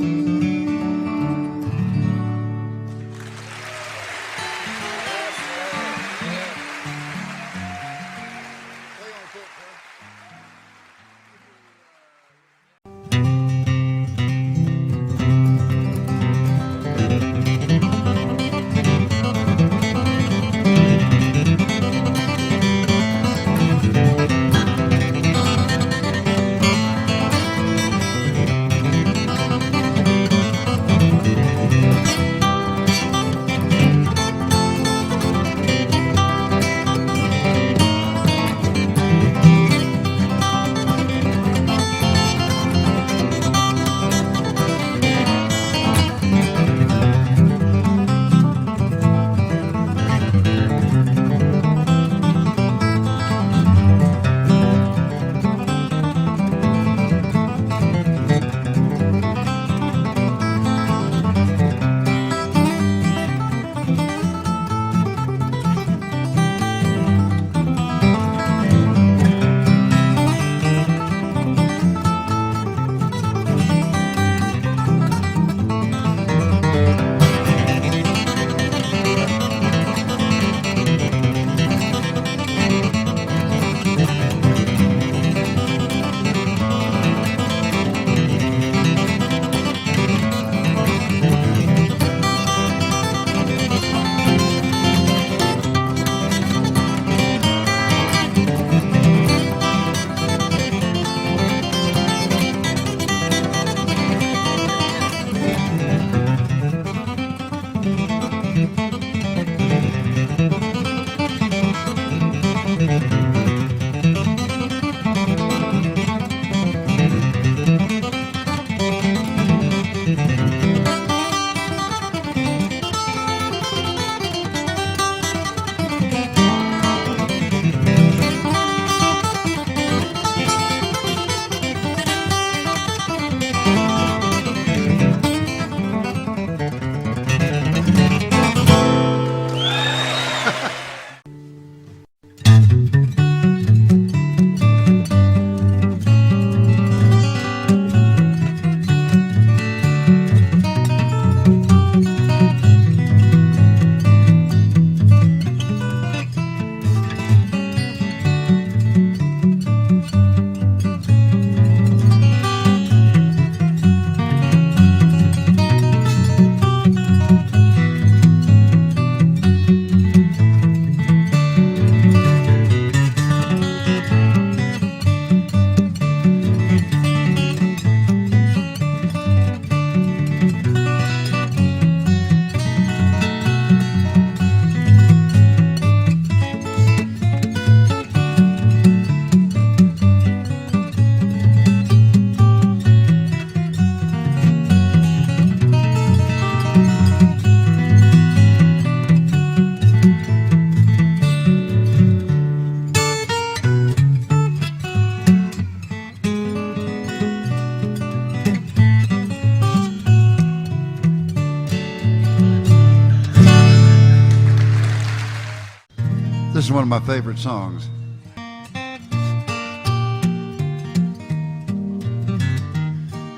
is one of my favorite songs.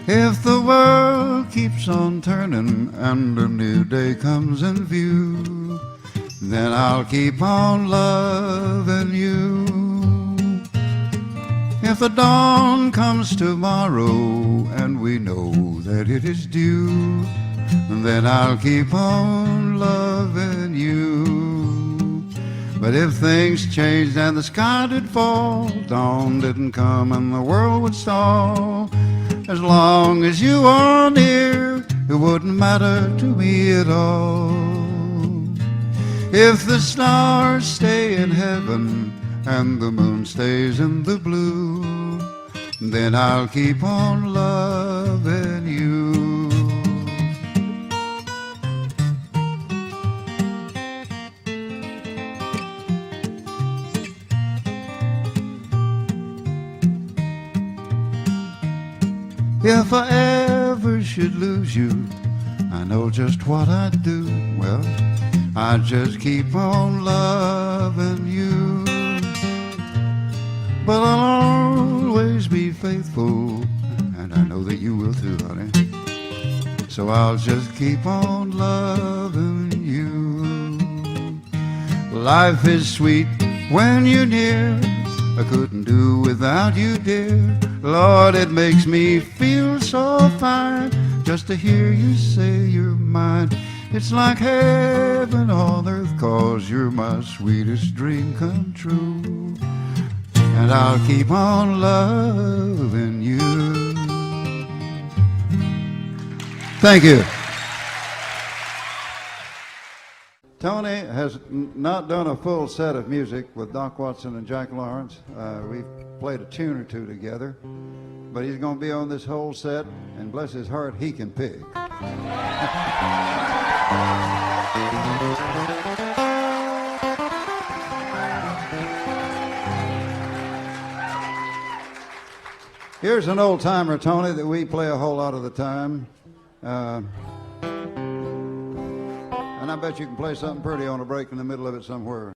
If the world keeps on turning and a new day comes in view, then I'll keep on loving you. If the dawn comes tomorrow and we know that it is due, then I'll keep on loving you. But if things changed and the sky did fall, dawn didn't come and the world would stall, as long as you are near, it wouldn't matter to me at all. If the stars stay in heaven and the moon stays in the blue, then I'll keep on loving you. If I ever should lose you, I know just what I'd do. Well, I'd just keep on loving you. But I'll always be faithful, and I know that you will too, honey. So I'll just keep on loving you. Life is sweet when you're near. I couldn't do without you, dear. Lord, it makes me feel so fine just to hear you say you're mine. It's like heaven on earth, 'cause you're my sweetest dream come true. And I'll keep on loving you. Thank you. Tony has not done a full set of music with Doc Watson and Jack Lawrence. We've played a tune or two together, but he's going to be on this whole set, and bless his heart, he can pick. Here's an old timer, Tony, that we play a whole lot of the time. And I bet you can play something pretty on a break in the middle of it somewhere.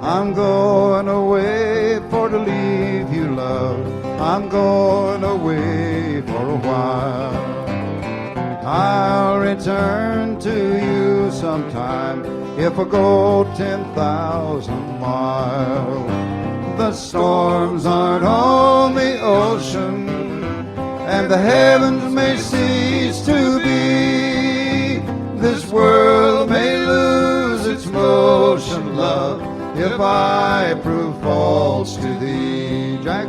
I'm going away for to leave you, love. I'm going away for a while. I'll return to you sometime if I go 10,000 miles. The storms aren't on the ocean, and the heavens may cease to be. This world may lose its motion, love, if I prove false to thee. Jack?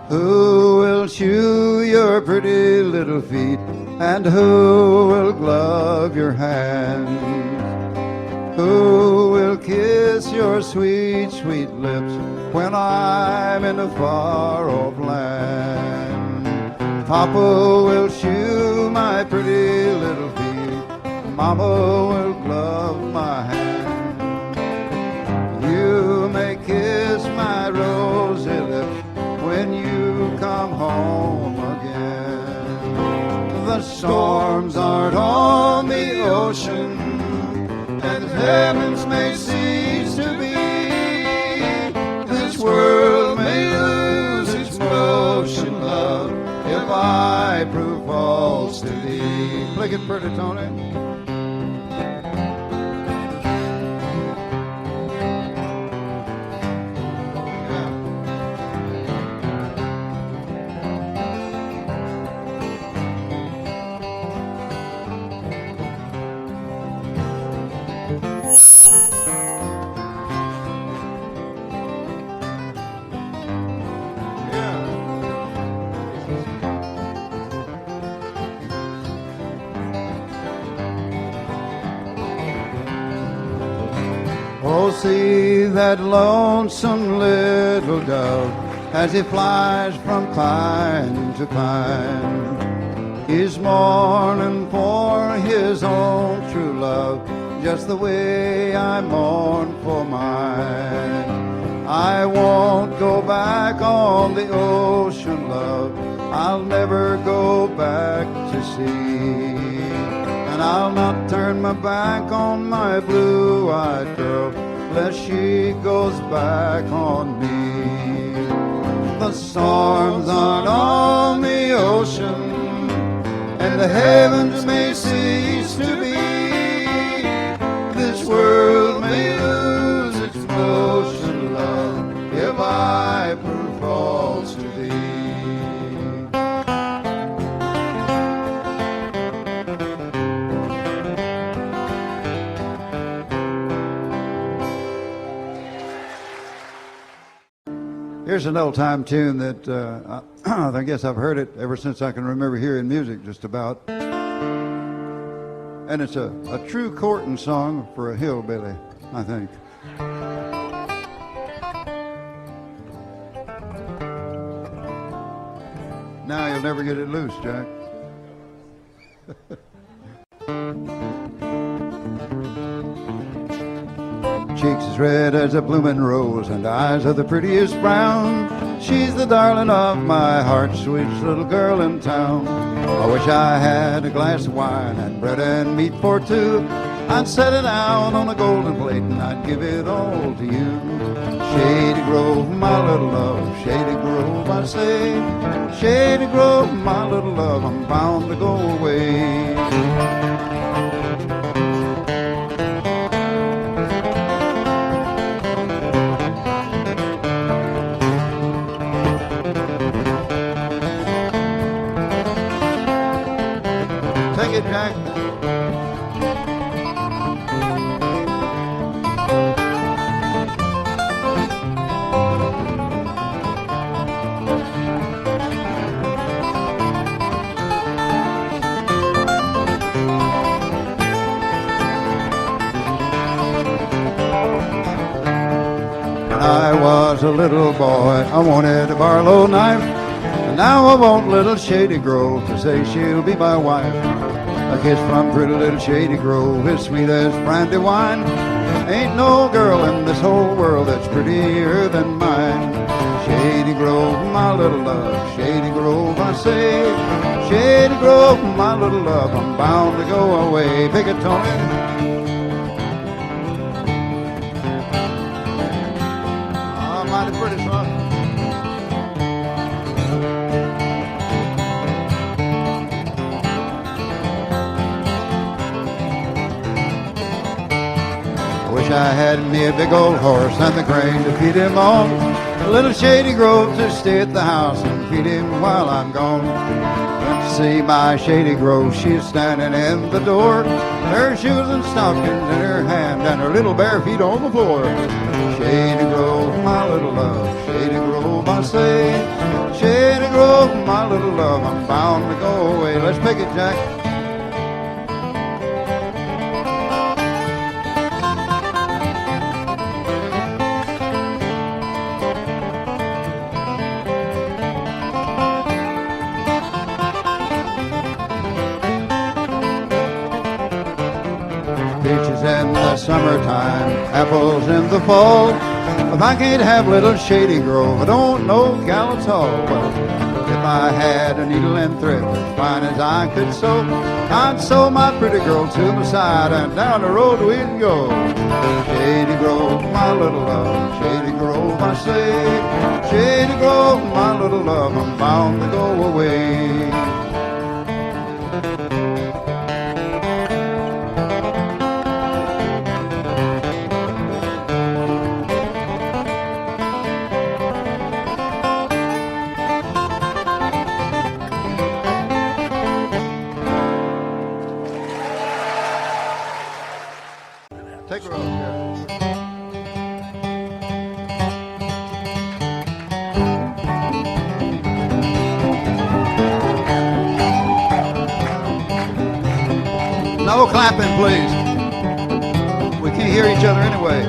Who will shoe your pretty little feet, and who will glove your hands? Who will kiss your sweet, sweet lips when I'm in a far-off land? Papa will shoe my pretty little feet, Mama will glove my hand. You may kiss my rosy lips when you come home again. The storms aren't on the ocean, and the heavens may cease to be. This world may lose its motion, love, if I prove false to thee. Play it pretty, Tony. Oh, see that lonesome little dove as he flies from pine to pine. He's mourning for his own true love, just the way I mourn for mine. I won't go back on the ocean, love. I'll never go back to sea. And I'll not turn my back on my blue-eyed girl, lest she goes back on me. The storms aren't on the ocean, and the heavens may cease to be. This world may lose its motion, love, if I prove false to thee. Here's an old-time tune that I guess I've heard it ever since I can remember hearing music, just about. And it's a true courting song for a hillbilly, I think. Now you'll never get it loose, Jack. Cheeks as red as a bloomin' rose, and eyes are the prettiest brown. She's the darling of my heart, sweetest little girl in town. I wish I had a glass of wine and bread and meat for two. I'd set it out on a golden plate and I'd give it all to you. Shady Grove, my little love, Shady Grove, I say. Shady Grove, my little love, I'm bound to go away. Take it, Jack. I was a little boy, I wanted a Barlow knife, and now I want little Shady Grove to say she'll be my wife. A kiss from pretty little Shady Grove, as sweet as brandy wine. Ain't no girl in this whole world that's prettier than mine. Shady Grove, my little love, Shady Grove, I say. Shady Grove, my little love, I'm bound to go away. Pick it, Tony. Mighty pretty song. I wish I had me a big old horse and the grain to feed him on. A little Shady Grove to stay at the house and feed him while I'm gone. Let's see my Shady Grove, she's standing in the door. Her shoes and stockings in her hand and her little bare feet on the floor. Shady Grove, my little love, Shady Grove, I say. Shady Grove, my little love, I'm bound to go away. Let's pick it, Jack. Peaches in the summertime, apples in the fall. If I can't have little Shady Grove, I don't know gal at all. Well, if I had a needle and thread as fine as I could sew, I'd sew my pretty girl to my side and down the road we'd go. Shady Grove, my little love, Shady Grove, I say. Shady Grove, my little love, I'm bound to go away. Take her off, yeah. No clapping, please. We can't hear each other anyway.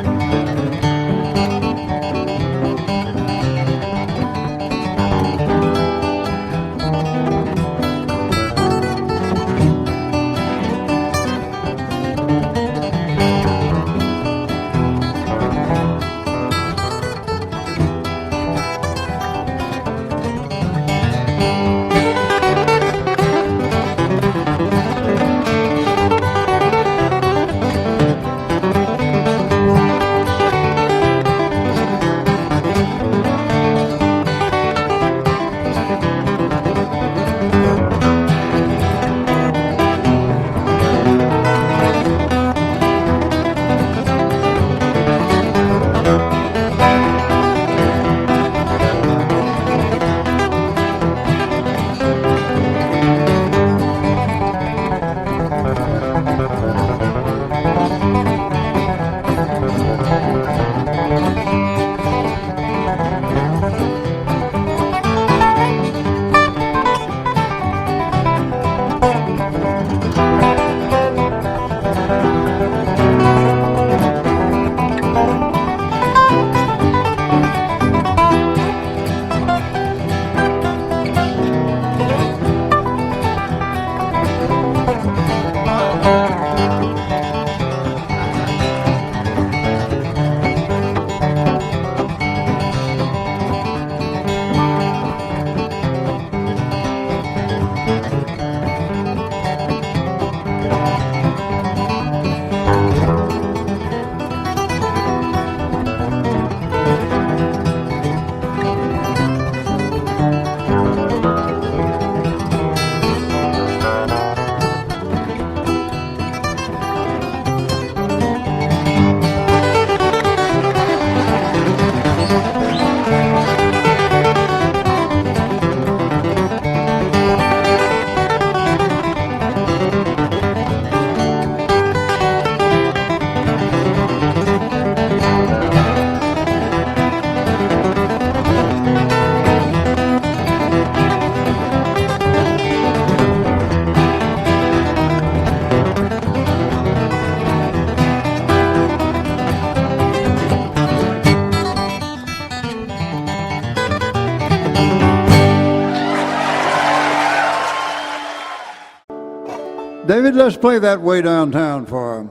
David, let's play that Way Downtown for him.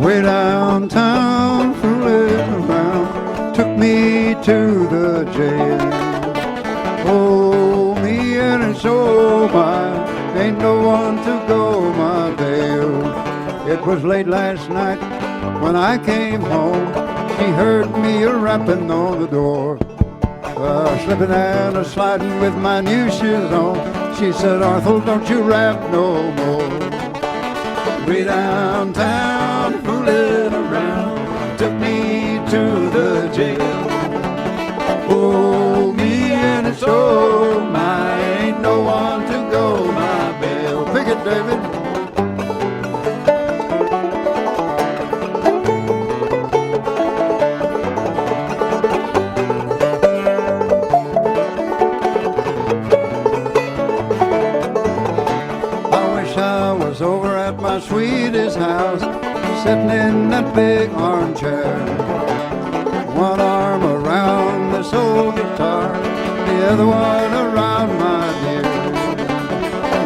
Way downtown, fooling around, took me to the jail. Oh, me and it's all mine, ain't no one to go my bail. It was late last night when I came home. She heard me a-rapping on the door, slipping and a-sliding with my new shoes on. She said, Arthur, don't you rap no more. Way downtown, fooling around, took me to the jail. Oh, me and it's all mine, ain't no one to go my bail. Pick it, David. Over at my sweetest house, sitting in that big armchair, one arm around this old guitar, the other one around my dear.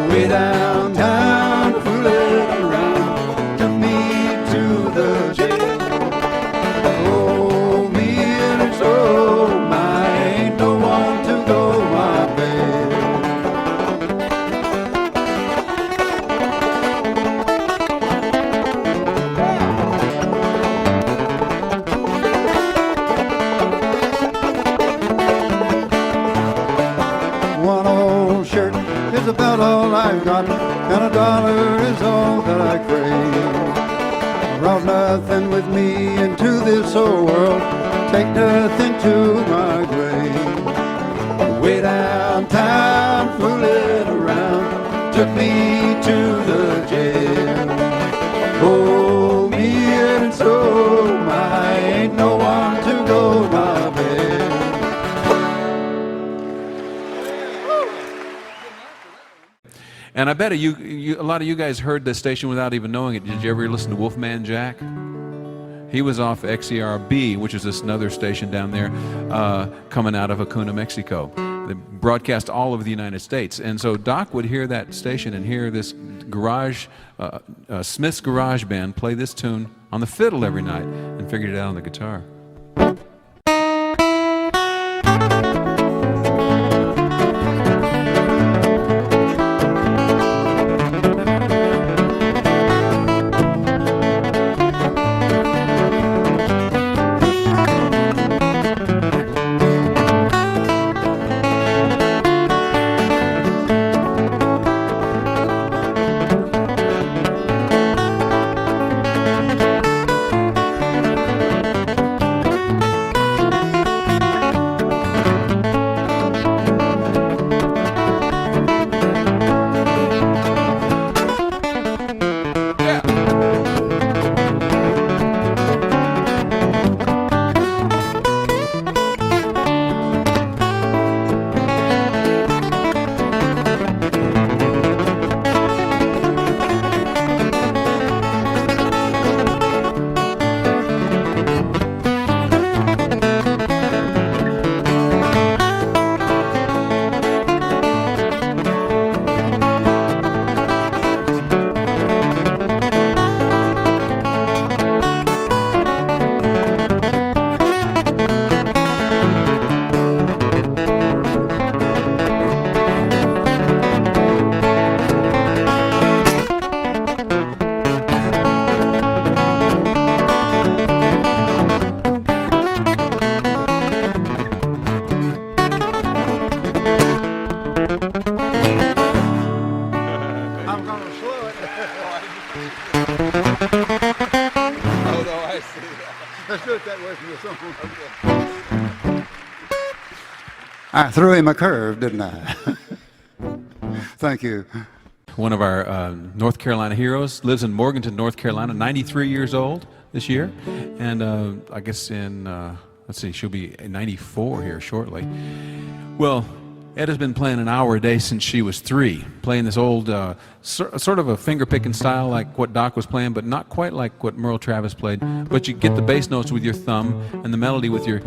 Way downtown, fooling around, took me to the jail. Oh, me and it's all mine, ain't no one to go my bail. Is about all I've got, and $1 is all that I crave. Brought nothing with me into this old world, take nothing to my grave. Way downtown, fooling around, took me to the jail. Oh, me and it's all mine, And I bet a lot of you guys heard this station without even knowing it. Did you ever listen to Wolfman Jack? He was off XERB, which is this another station down there coming out of Acuna, Mexico. They broadcast all over the United States. And so Doc would hear that station and hear this Smith's Garage Band play this tune on the fiddle every night and figured it out on the guitar. I threw him a curve, didn't I? Thank you. One of our North Carolina heroes lives in Morganton, North Carolina, 93 years old this year. And I guess in, let's see, she'll be 94 here shortly. Well, Ed has been playing an hour a day since she was 3, playing this old, sort of a finger-picking style like what Doc was playing, but not quite like what Merle Travis played. But you get the bass notes with your thumb and the melody with your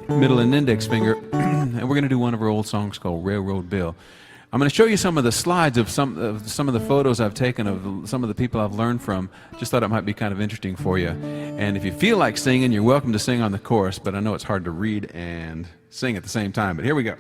middle and index finger. And we're going to do one of her old songs called Railroad Bill. I'm going to show you some of the slides of some of the photos I've taken of some of the people I've learned from. Just thought it might be kind of interesting for you. And if you feel like singing, you're welcome to sing on the chorus, but I know it's hard to read and sing at the same time. But here we go.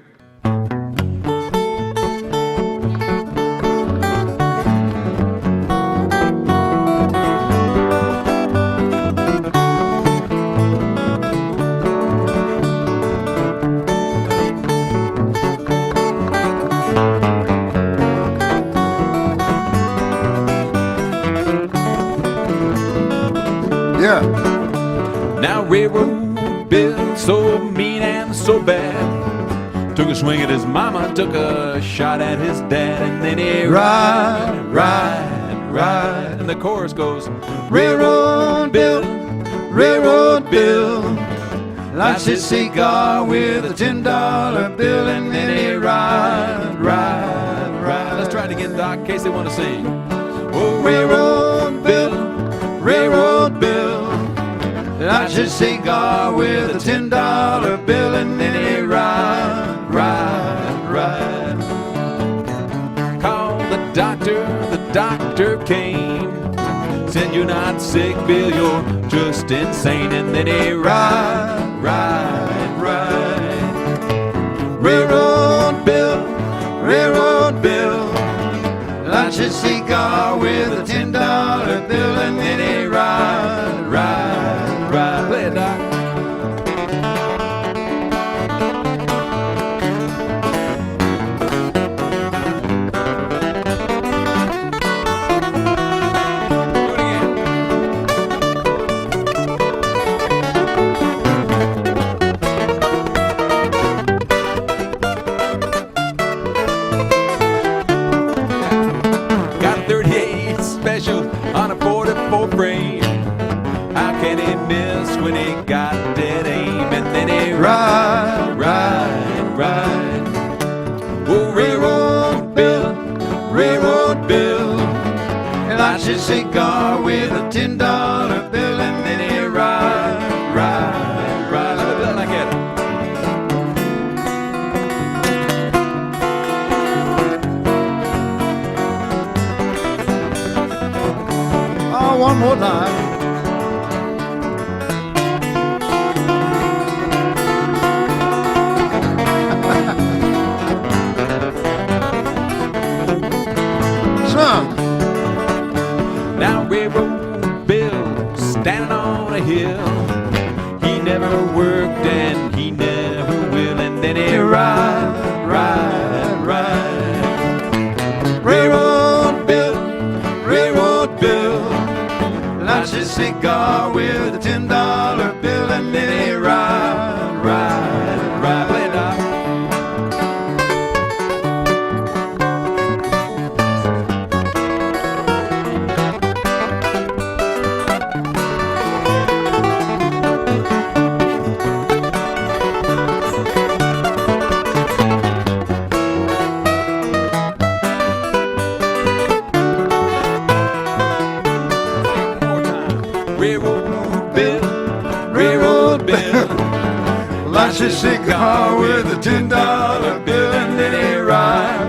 Now Railroad Bill, so mean and so bad, took a swing at his mama, took a shot at his dad, and then he ride, and the chorus goes, Railroad Bill, lights his cigar with a $10 bill, and then he ride. Let's try it again, Doc, in case they want to sing. Oh, Railroad Bill, lights his cigar with a $10 bill, and then he ride. Call the doctor came, said you're not sick, Bill, you're just insane, and then he ride. Railroad Bill, lights his cigar with a $10 bill, and then he ride. Play it, Doc. Got a 38 special on a 44 frame. How can he miss when he got dead aim? And then he ride. Oh, Railroad Bill, all night. Son. Now Railroad Bill standing on a hill. He never worked and he never will. And then he ride. Railroad Bill, lights his cigar with a $10 bill, and then he ride. Play it out. Railroad Bill, Lights his cigar with a $10 bill, and then he ride.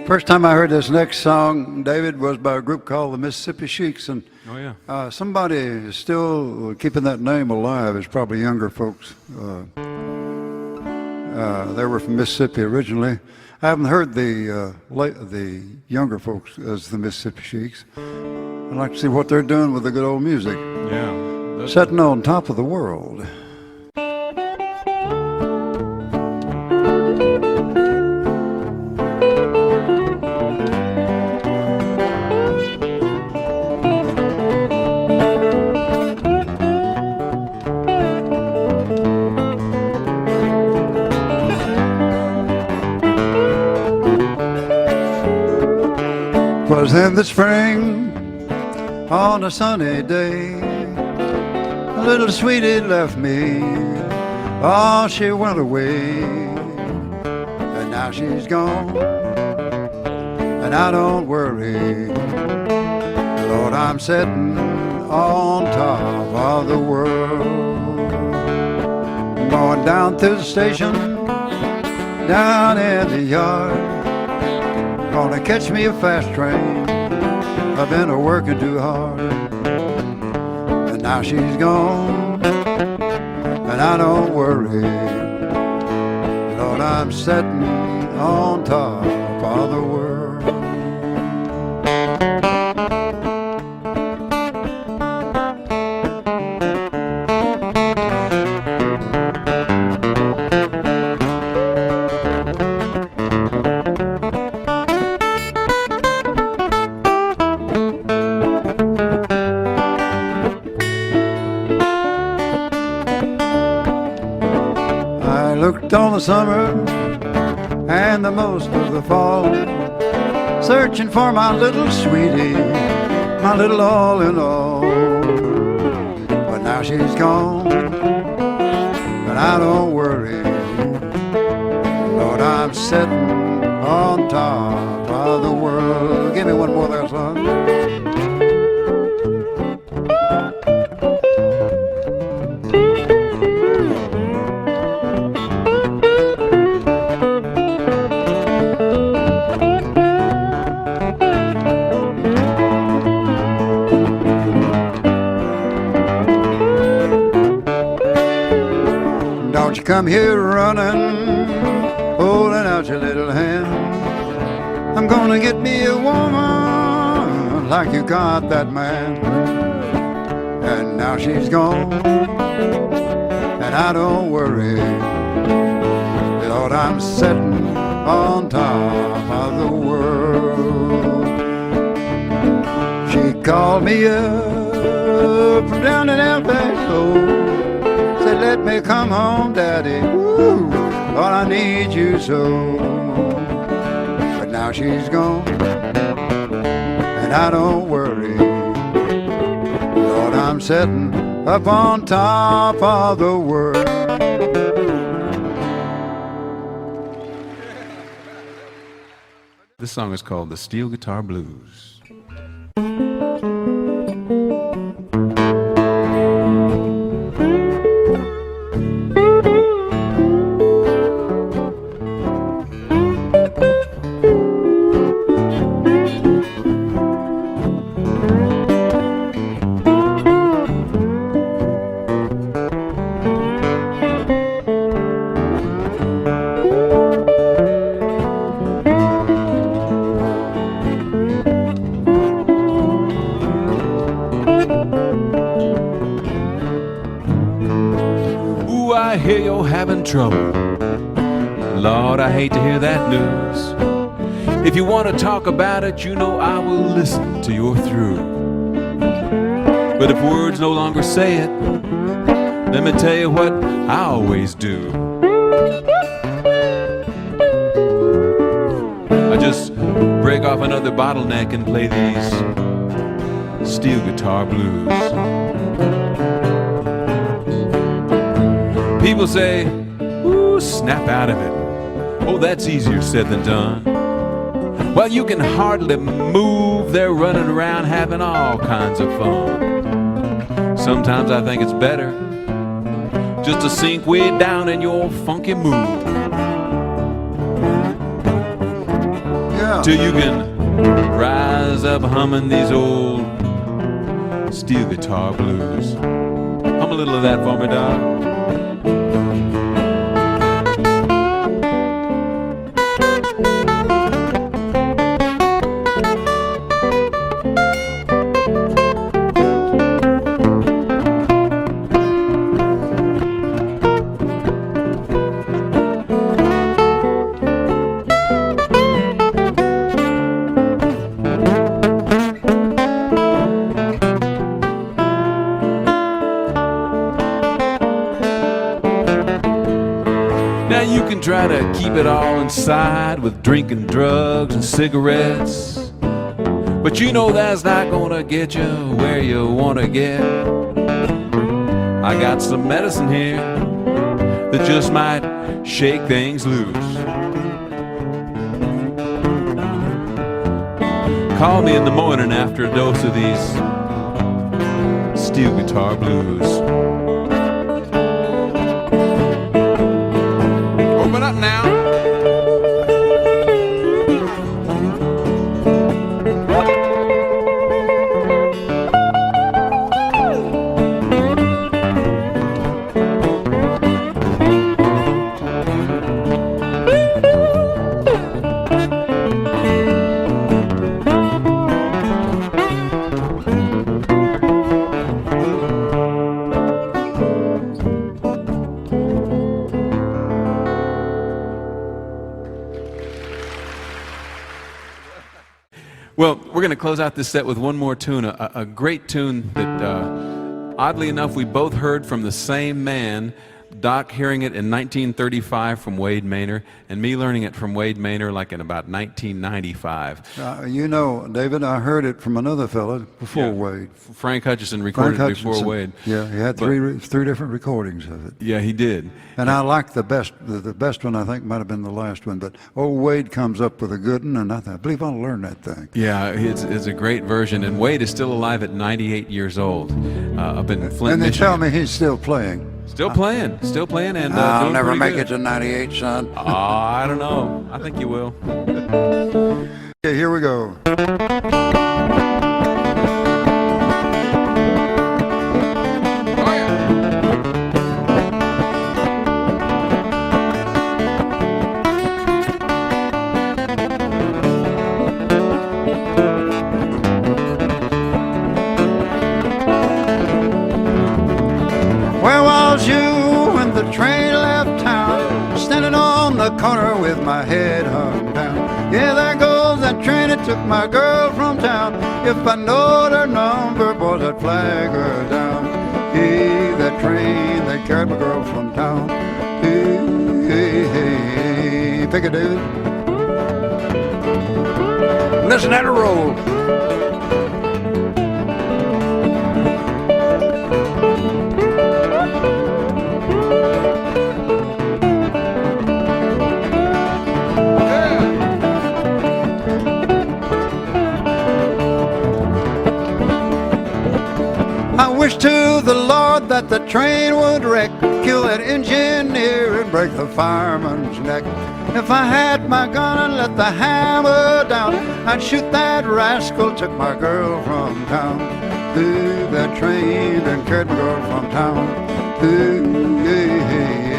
First time I heard this next song, David, was by a group called the Mississippi Sheiks, and Oh, yeah. somebody is still keeping that name alive. It's probably younger folks. They were from Mississippi originally. I haven't heard the younger folks as the Mississippi Sheiks. I'd like to see what they're doing with the good old music. Yeah. Sitting on top of the world. Was in the spring, on a sunny day, a little sweetie left me, oh, she went away, and now she's gone, and I don't worry, Lord, I'm sitting on top of the world, going down to the station, down in the yard, gonna catch me a fast train. I've been a-working too hard, and now she's gone, and I don't worry, Lord, I'm sitting on top of the world. On the summer and the most of the fall, searching for my little sweetie, my little all in all. But now she's gone, and I don't worry, Lord, I'm sitting on top of the world. Give me one more of that song. Come here running, holding out your little hand. I'm gonna get me a woman like you got that man. And now she's gone, and I don't worry, Lord, I'm sitting on top of the world. She called me up from down in El Paso, said, let me come home, Daddy. Woo, Lord, I need you so. But now she's gone, and I don't worry, Lord, I'm sitting up on top of the world. This song is called The Steel Guitar Blues. I hear you're having trouble. Lord, I hate to hear that news. If you want to talk about it, you know I will listen till you're through. But if words no longer say it, let me tell you what I always do. I just break off another bottleneck and play these steel guitar blues. People say, ooh, snap out of it. Oh, that's easier said than done. Well, you can hardly move. They're running around having all kinds of fun. Sometimes I think it's better just to sink way down in your funky mood. Yeah. Till you can rise up humming these old steel guitar blues. Hum a little of that for me, dog. Try to keep it all inside with drinking, drugs, and cigarettes. But you know that's not gonna get you where you wanna get. I got some medicine here that just might shake things loose. Call me in the morning after a dose of these steel guitar blues. Up now. Well, we're going to close out this set with one more tune, a great tune that, oddly enough, we both heard from the same man, Doc hearing it in 1935 from Wade Maynor, and me learning it from Wade Maynor like in about 1995. You know, David, I heard it from another fella before Wade. Frank Hutchison recorded it before Wade. Yeah, he had three different recordings of it. Yeah, he did. And I like the best one, I think, might have been the last one. But old Wade comes up with a good one, and I believe I'll learn that thing. Yeah, it's a great version. And Wade is still alive at 98 years old up in Flint, And they Michigan. tell me he's still playing. Still playing, and I'll doing never pretty make good. it to 98, son. I don't know. I think you will. Okay, here we go. Where was you when the train left town? Standing on the corner with my head hung down. Yeah, there goes that train that took my girl from town. If I knowed her number, boys, I'd flag her down. Hey, that train that carried my girl from town. Hey, hey, hey, pick it, David. Listen at her roll. I wish to the Lord that the train would wreck, kill that engineer and break the fireman's neck. If I had my gun and let the hammer down, I'd shoot that rascal, took my girl from town. Ooh, that train and carried my girl from town. Ooh, hey, hey, hey.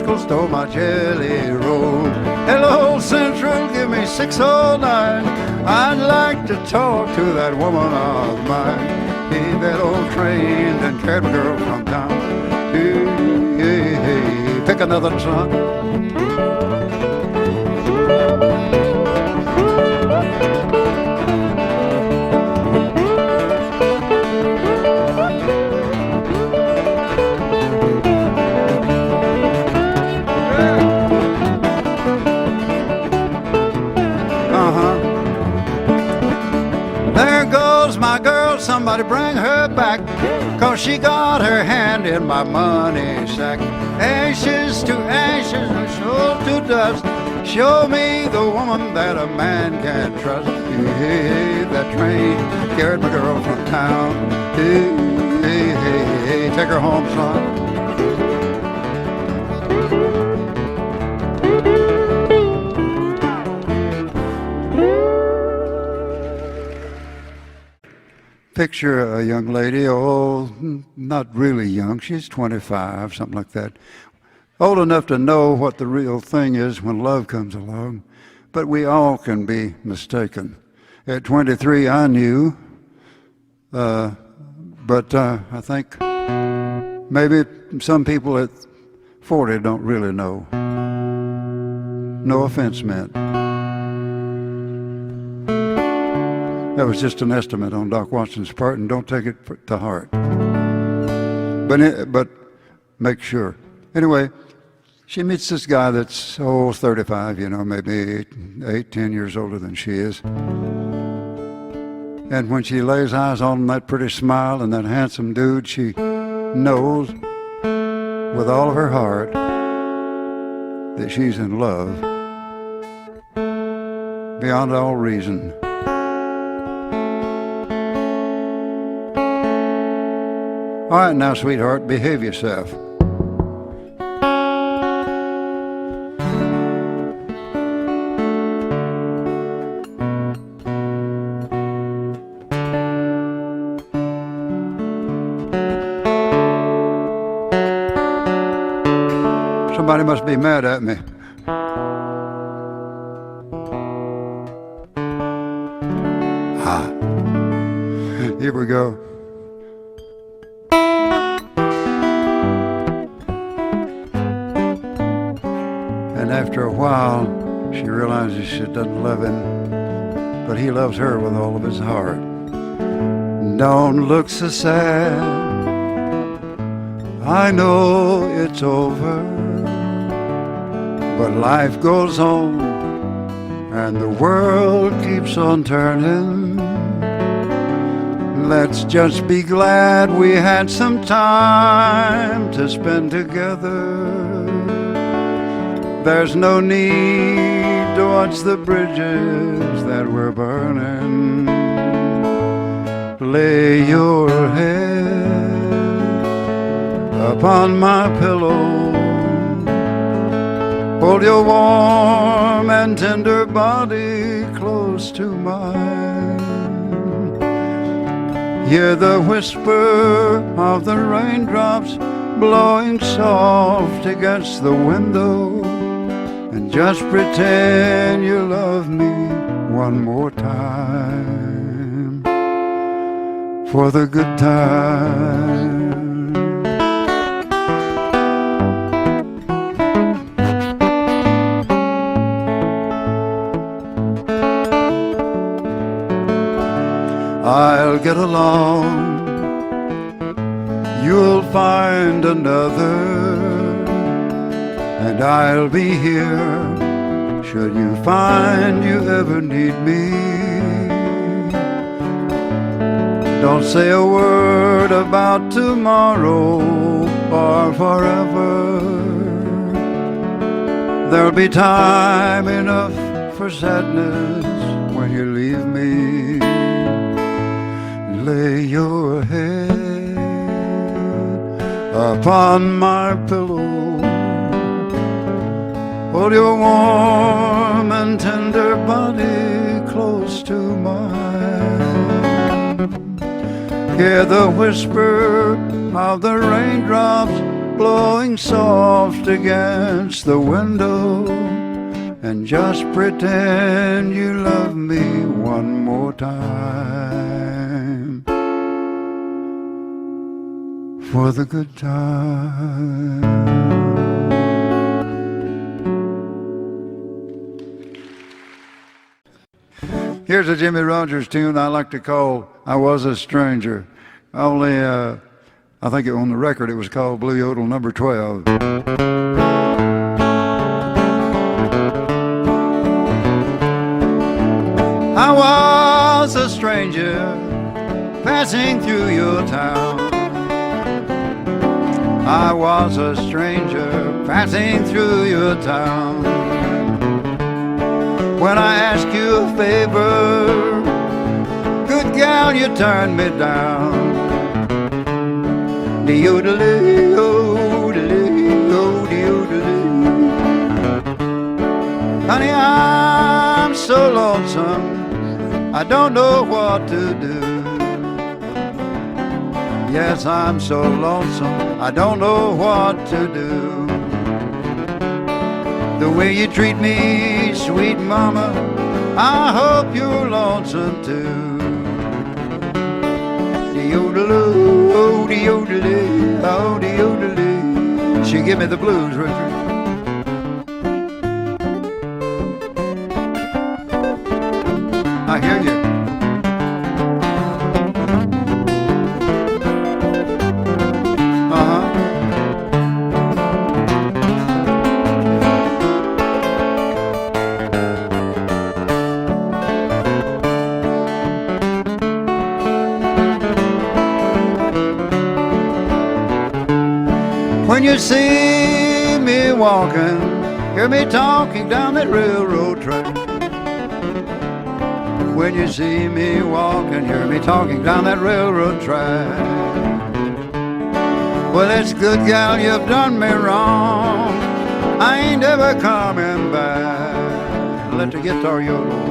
rascal stole my jelly roll. Hello, Central, give me 609. I'd like to talk to that woman of mine. Hey, that old train done carried my girl from town. Hey, hey, hey, pick another son. Somebody bring her back, 'cause she got her hand in my money sack. Ashes to ashes and soul to dust. Show me the woman that a man can trust. Hey, hey, that train carried my girl from town. Hey, hey, hey, hey, take her home, son. Picture a young lady, oh, not really young, she's 25, something like that. Old enough to know what the real thing is when love comes along, but we all can be mistaken. At 23, I knew, but I think maybe some people at 40 don't really know. No offense meant. That was just an estimate on Doc Watson's part, and don't take it to heart. But make sure. Anyway, she meets this guy that's 35, maybe 10 years older than she is. And when she lays eyes on that pretty smile and that handsome dude, she knows with all of her heart that she's in love beyond all reason. All right, now, sweetheart, behave yourself. Somebody must be mad at me. Here we go. After a while, she realizes she doesn't love him, but he loves her with all of his heart. Don't look so sad, I know it's over, but life goes on, and the world keeps on turning. Let's just be glad we had some time to spend together. There's no need to watch the bridges that we're burning. Lay your head upon my pillow. Hold your warm and tender body close to mine. Hear the whisper of the raindrops blowing soft against the window. And just pretend you love me one more time for the good time. I'll get along, you'll find another, and I'll be here should you find you ever need me. Don't say a word about tomorrow or forever. There'll be time enough for sadness when you leave me. Lay your head upon my pillow. Hold your warm and tender body close to mine. Hear the whisper of the raindrops blowing soft against the window, and just pretend you love me one more time for the good time. Here's a Jimmy Rogers tune I like to call I Was a Stranger. Only, I think on the record it was called Blue Yodel number 12. I was a stranger passing through your town. I was a stranger passing through your town. When I asked you a favor, good gal, you turned me down. De-yodelee, oh-delee, oh-de-yodelee. Honey, I'm so lonesome, I don't know what to do. Yes, I'm so lonesome, I don't know what to do. The way you treat me, sweet mama, I hope you're lonesome too. De-yodelee, oh de-yodelee, oh de-yodelee. She give me the blues, Richard. I hear you. When you see me walking, hear me talking down that railroad track. When you see me walking, hear me talking down that railroad track. Well, it's good, gal, you've done me wrong. I ain't ever coming back. Let the guitar yodel.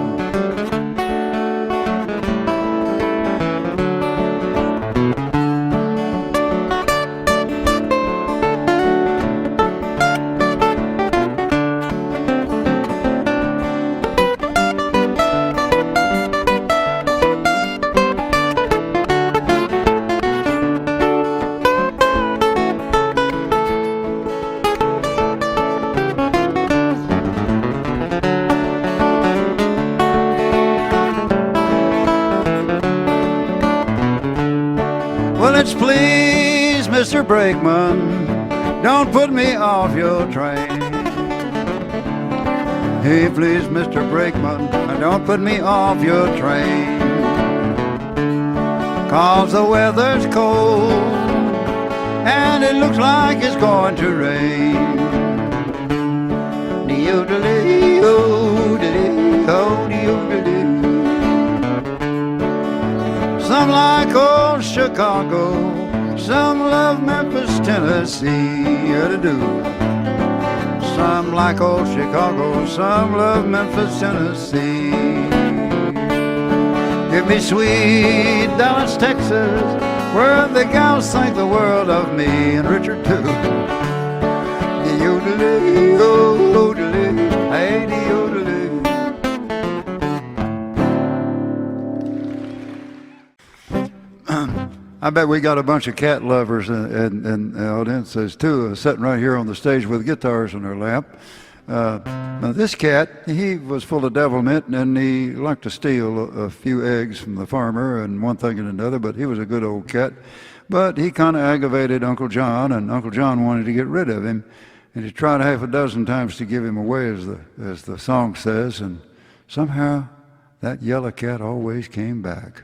Please, Mr. Brakeman, don't put me off your train. Hey, please, Mr. Brakeman, don't put me off your train. 'Cause the weather's cold and it looks like it's going to rain. De-yodelee, oh-delee, oh-de-yodelee. Some like old Chicago, some love Memphis, Tennessee, do. Some like old Chicago, some love Memphis, Tennessee. Give me sweet Dallas, Texas, where the gals think the world of me, and Richard too. De-yodelee, oh-delee, hey, de-yodelee. I bet we got a bunch of cat lovers in the audience. There's two sitting right here on the stage with guitars in their lap. Now this cat, he was full of devilment, and he liked to steal a few eggs from the farmer and one thing and another, but he was a good old cat. But he kind of aggravated Uncle John, and Uncle John wanted to get rid of him. And he tried half a dozen times to give him away, as the song says, and somehow that yellow cat always came back.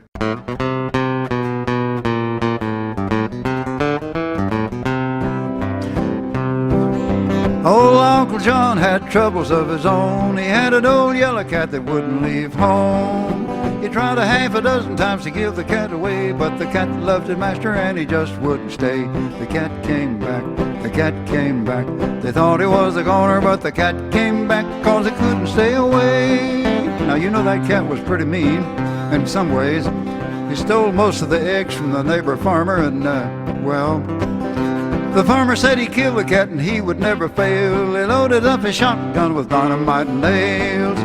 Old Uncle John had troubles of his own. He had an old yellow cat that wouldn't leave home. He tried a half a dozen times to give the cat away, but the cat loved his master and he just wouldn't stay. The cat came back, the cat came back. They thought he was a goner, but the cat came back 'cause he couldn't stay away. Now you know that cat was pretty mean in some ways. He stole most of the eggs from the neighbor farmer, and well, The farmer said he killed the cat and he would never fail. He loaded up his shotgun with dynamite and nails.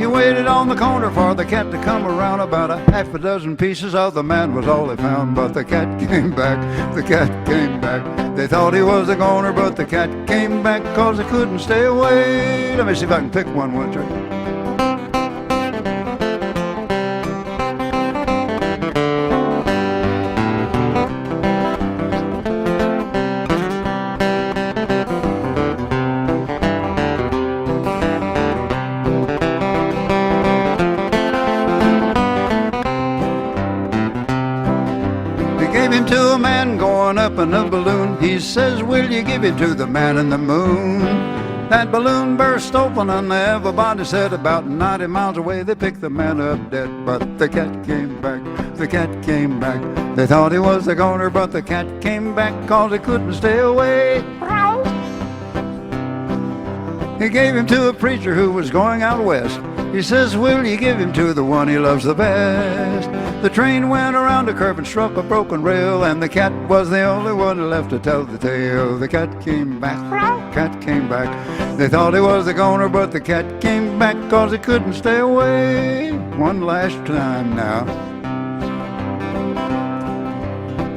He waited on the corner for the cat to come around. About a half a dozen pieces of the man was all they found. But the cat came back, the cat came back. They thought he was the goner, but the cat came back 'cause he couldn't stay away. Let me see if I can pick one, Trey. To a man going up in a balloon. He says, will you give it to the man in the moon? That balloon burst open and everybody said about 90 miles away they picked the man up dead. But the cat came back, the cat came back. They thought he was the goner, but the cat came back 'cause he couldn't stay away. He gave him to a preacher who was going out west. He says, will you give him to the one he loves the best? The train went around a curve and struck a broken rail, and the cat was the only one left to tell the tale. The cat came back, cat came back. They thought he was the goner, but the cat came back 'cause he couldn't stay away. One last time now.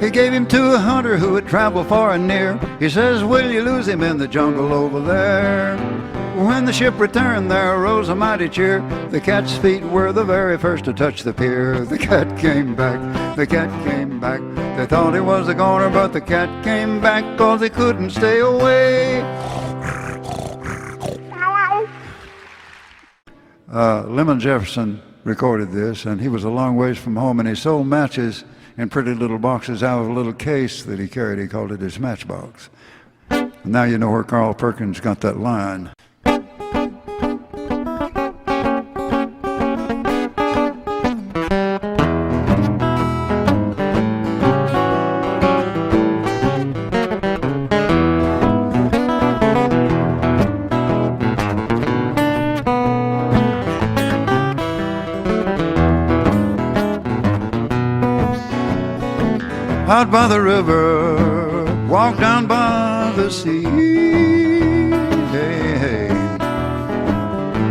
He gave him to a hunter who had traveled far and near. He says, will you lose him in the jungle over there? When the ship returned, there arose a mighty cheer. The cat's feet were the very first to touch the pier. The cat came back, the cat came back. They thought he was a goner, but the cat came back 'cause he couldn't stay away. Lemon Jefferson recorded this, and he was a long ways from home, and he sold matches in pretty little boxes out of a little case that he carried. He called it his matchbox. And now you know where Carl Perkins got that line. Out by the river, walk down by the sea. Hey, hey.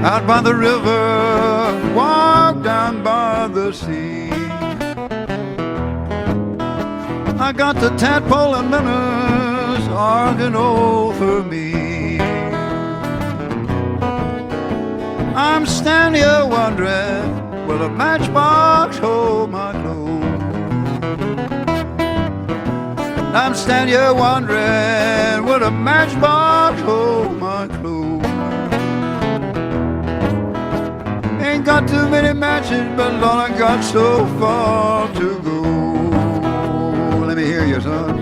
Out by the river, walk down by the sea. I got the tadpole and minnows arguing over me. I'm standing here wondering, will a matchbox hold my clothes? I'm standing here wondering, will a matchbox hold my clothes? Ain't got too many matches, but Lord, I got so far to go. Let me hear you, son.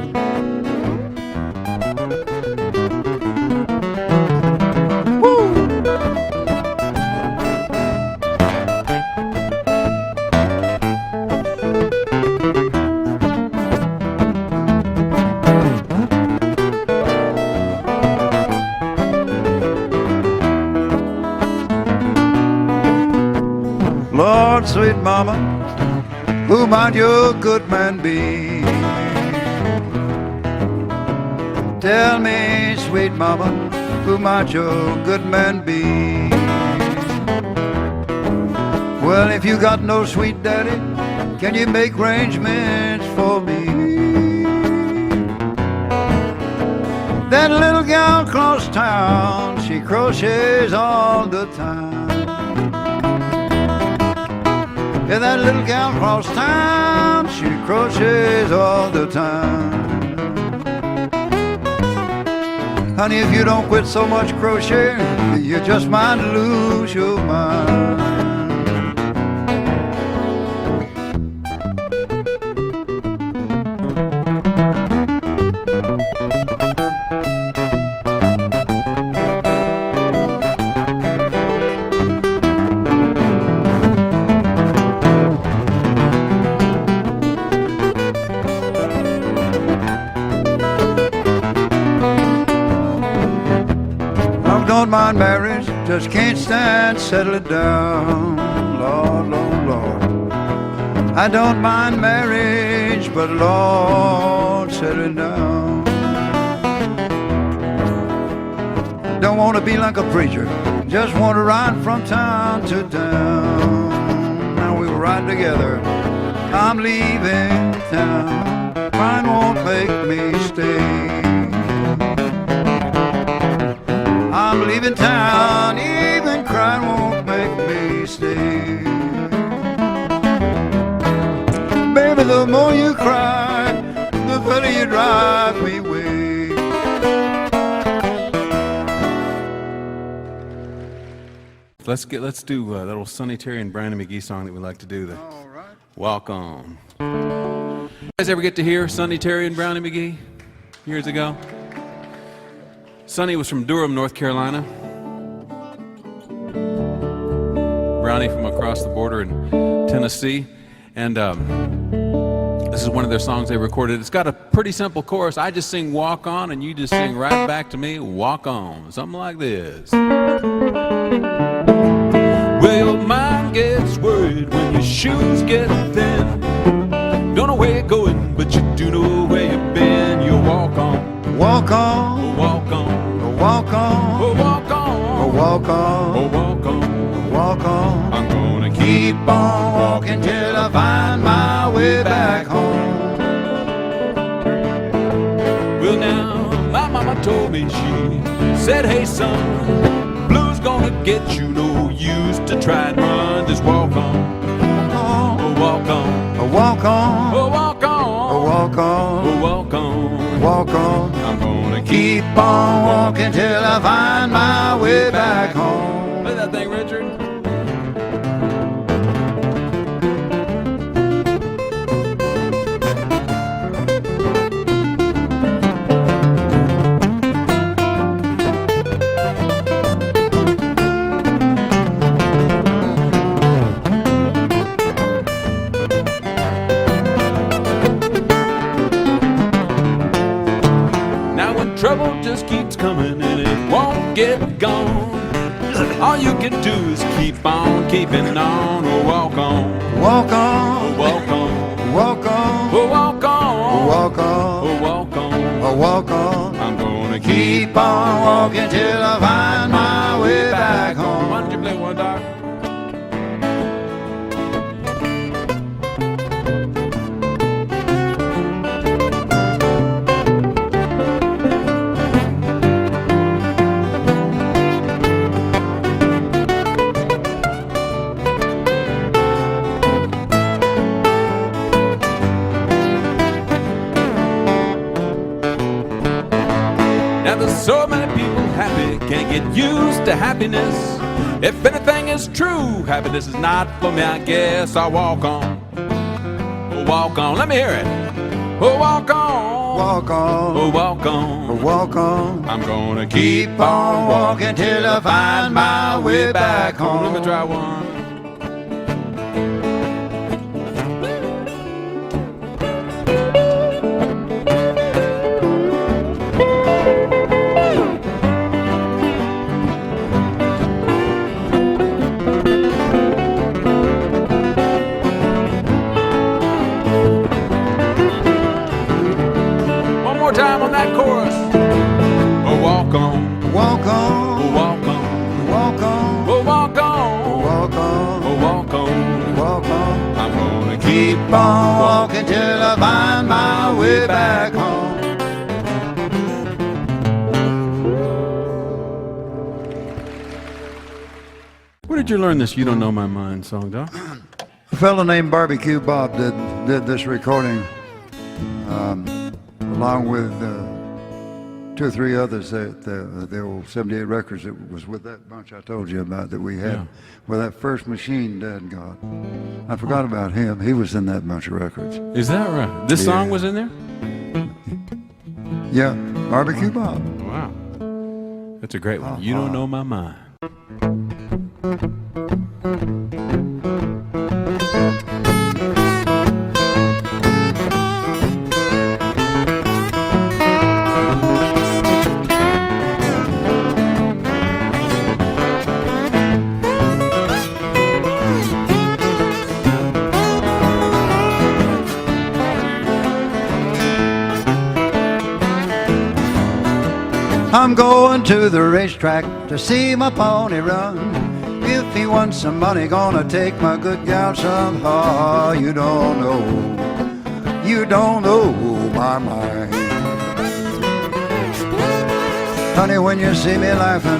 Lord, sweet mama, who might your good man be? Tell me, sweet mama, who might your good man be? Well, if you got no sweet daddy, can you make arrangements for me? That little gal across town, she crochets all the time. Yeah, that little gal across town, she crochets all the time. Honey, if you don't quit so much crocheting, you just might lose your mind. Don't mind marriage, just can't stand settling down. Lord, Lord, Lord. I don't mind marriage, but Lord, settling down. Don't want to be like a preacher, just want to ride from town to town. Now we will ride together. I'm leaving town. Crying won't make me stay. I'm leaving town, even crying won't make me stay. Baby, the more you cry, the further you drive me away. Let's do that old Sonny Terry and Brandon McGee song that we like to do. The All right. Walk On. You guys ever get to hear Sonny Terry and Brownie McGee years ago? Sonny was from Durham, North Carolina. Brownie from across the border in Tennessee. And this is one of their songs they recorded. It's got a pretty simple chorus. I just sing Walk On, and you just sing right back to me, Walk On. Something like this. Well, your mind gets worried when your shoes get thin. Don't know where you're going, but you do know where you've been. You walk on. Walk on, Walk on. walk on, Walk on. walk on, Walk on. walk on. I'm gonna Keep on walking till I find my way back home. Well, now, my mama told me, she said, hey, son, blues gonna get you, no use to try and run. Just walk on. Walk on. Walk on, Walk on. walk on, Walk on. walk on. I'm gonna Keep on walking till I find my way back home. Play that thing, Richard. Trouble just keeps coming and it won't get gone. All you can do is keep on keeping on. Oh, walk on. Walk on, Walk on. walk on, Oh, walk on. walk on, Oh, walk on. walk on. I'm gonna Keep on walking till I find my way back home. Why don't you play one, Doc? So many people happy, can't get used to happiness. If anything is true, happiness is not for me, I guess. I'll walk on. Oh, walk on. Let me hear it. Oh, walk on. Walk on, Oh, walk on. walk on. I'm gonna Keep on walking till I find my way back home. Let me try one. Time on that chorus. Oh, walk on. Walk on, Oh, walk on. walk on, Oh, walk on. walk on, Oh, walk on. walk on. I'm gonna Keep on walking till I find my way back home. Where did you learn this You Don't Know My Mind song, Doc? A fellow named Barbecue Bob did this recording along with two or three others. The old 78 records. It was with that bunch I told you about that we had. Yeah. With that first machine Dad got. I forgot about him. He was in that bunch of records. Is that right? This song was in there? Yeah, Barbecue Bob. Wow. That's a great one. You Don't Know My Mind. I'm going to the racetrack to see my pony run. If he wants some money, gonna take my good gal some. Oh, you don't know my mind. Honey, when you see me laughing,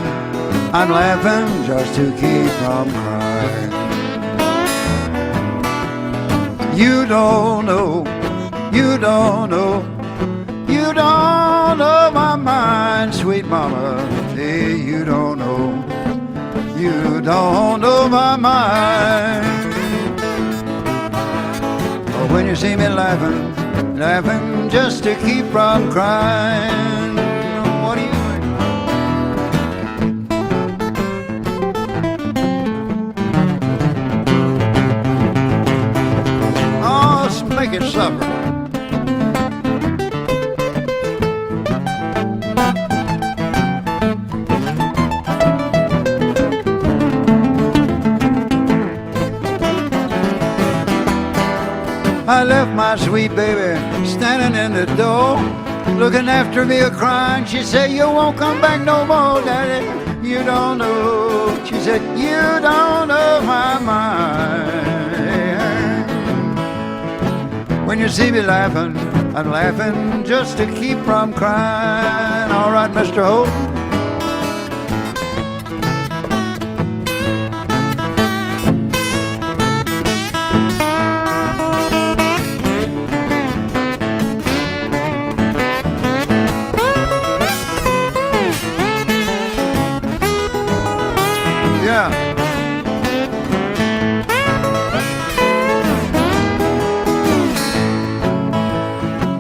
I'm laughing just to keep from crying. You don't know my mind, sweet mama. Hey, you don't know my mind. Oh, when you see me laughing just to keep from crying. What do you think? Oh, let's make it supper. I left my sweet baby standing in the door, looking after me a-crying. She said, you won't come back no more, Daddy. You don't know. She said, you don't know my mind. When you see me laughing, I'm laughing just to keep from crying. All right, Mr. Hope.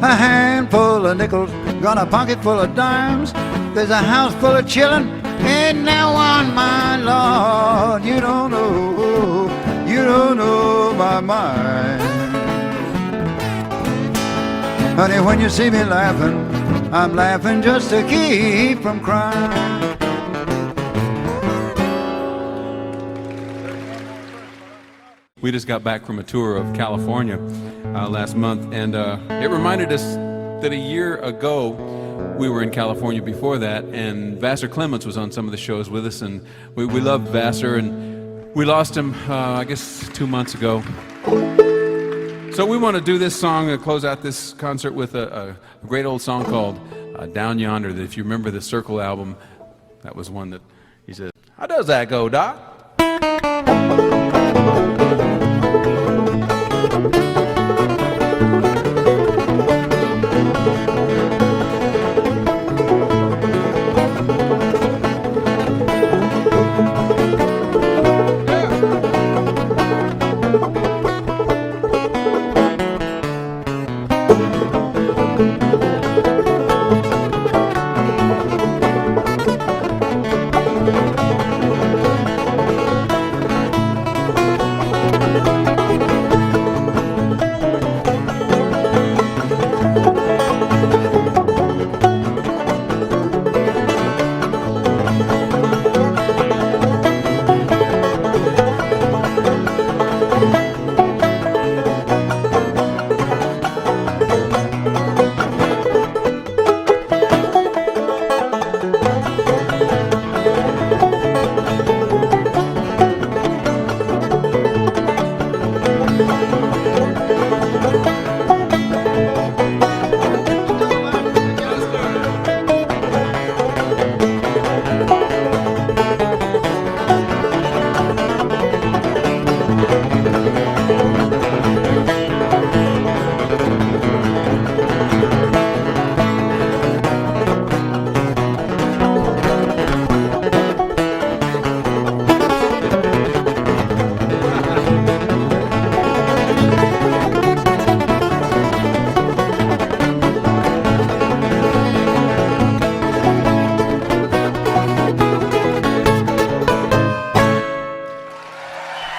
A handful of nickels, got a pocket full of dimes. There's a house full of chillin', and now on my Lord, you don't know my mind. Honey, when you see me laughing, I'm laughing just to keep from crying. We just got back from a tour of California last month, and it reminded us that a year ago we were in California before that, and Vassar Clements was on some of the shows with us, and we loved Vassar, and we lost him, I guess, 2 months ago. So we want to do this song and close out this concert with a great old song called Down Yonder, that if you remember the Circle album, that was one that he said, how does that go, Doc?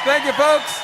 Thank you, folks.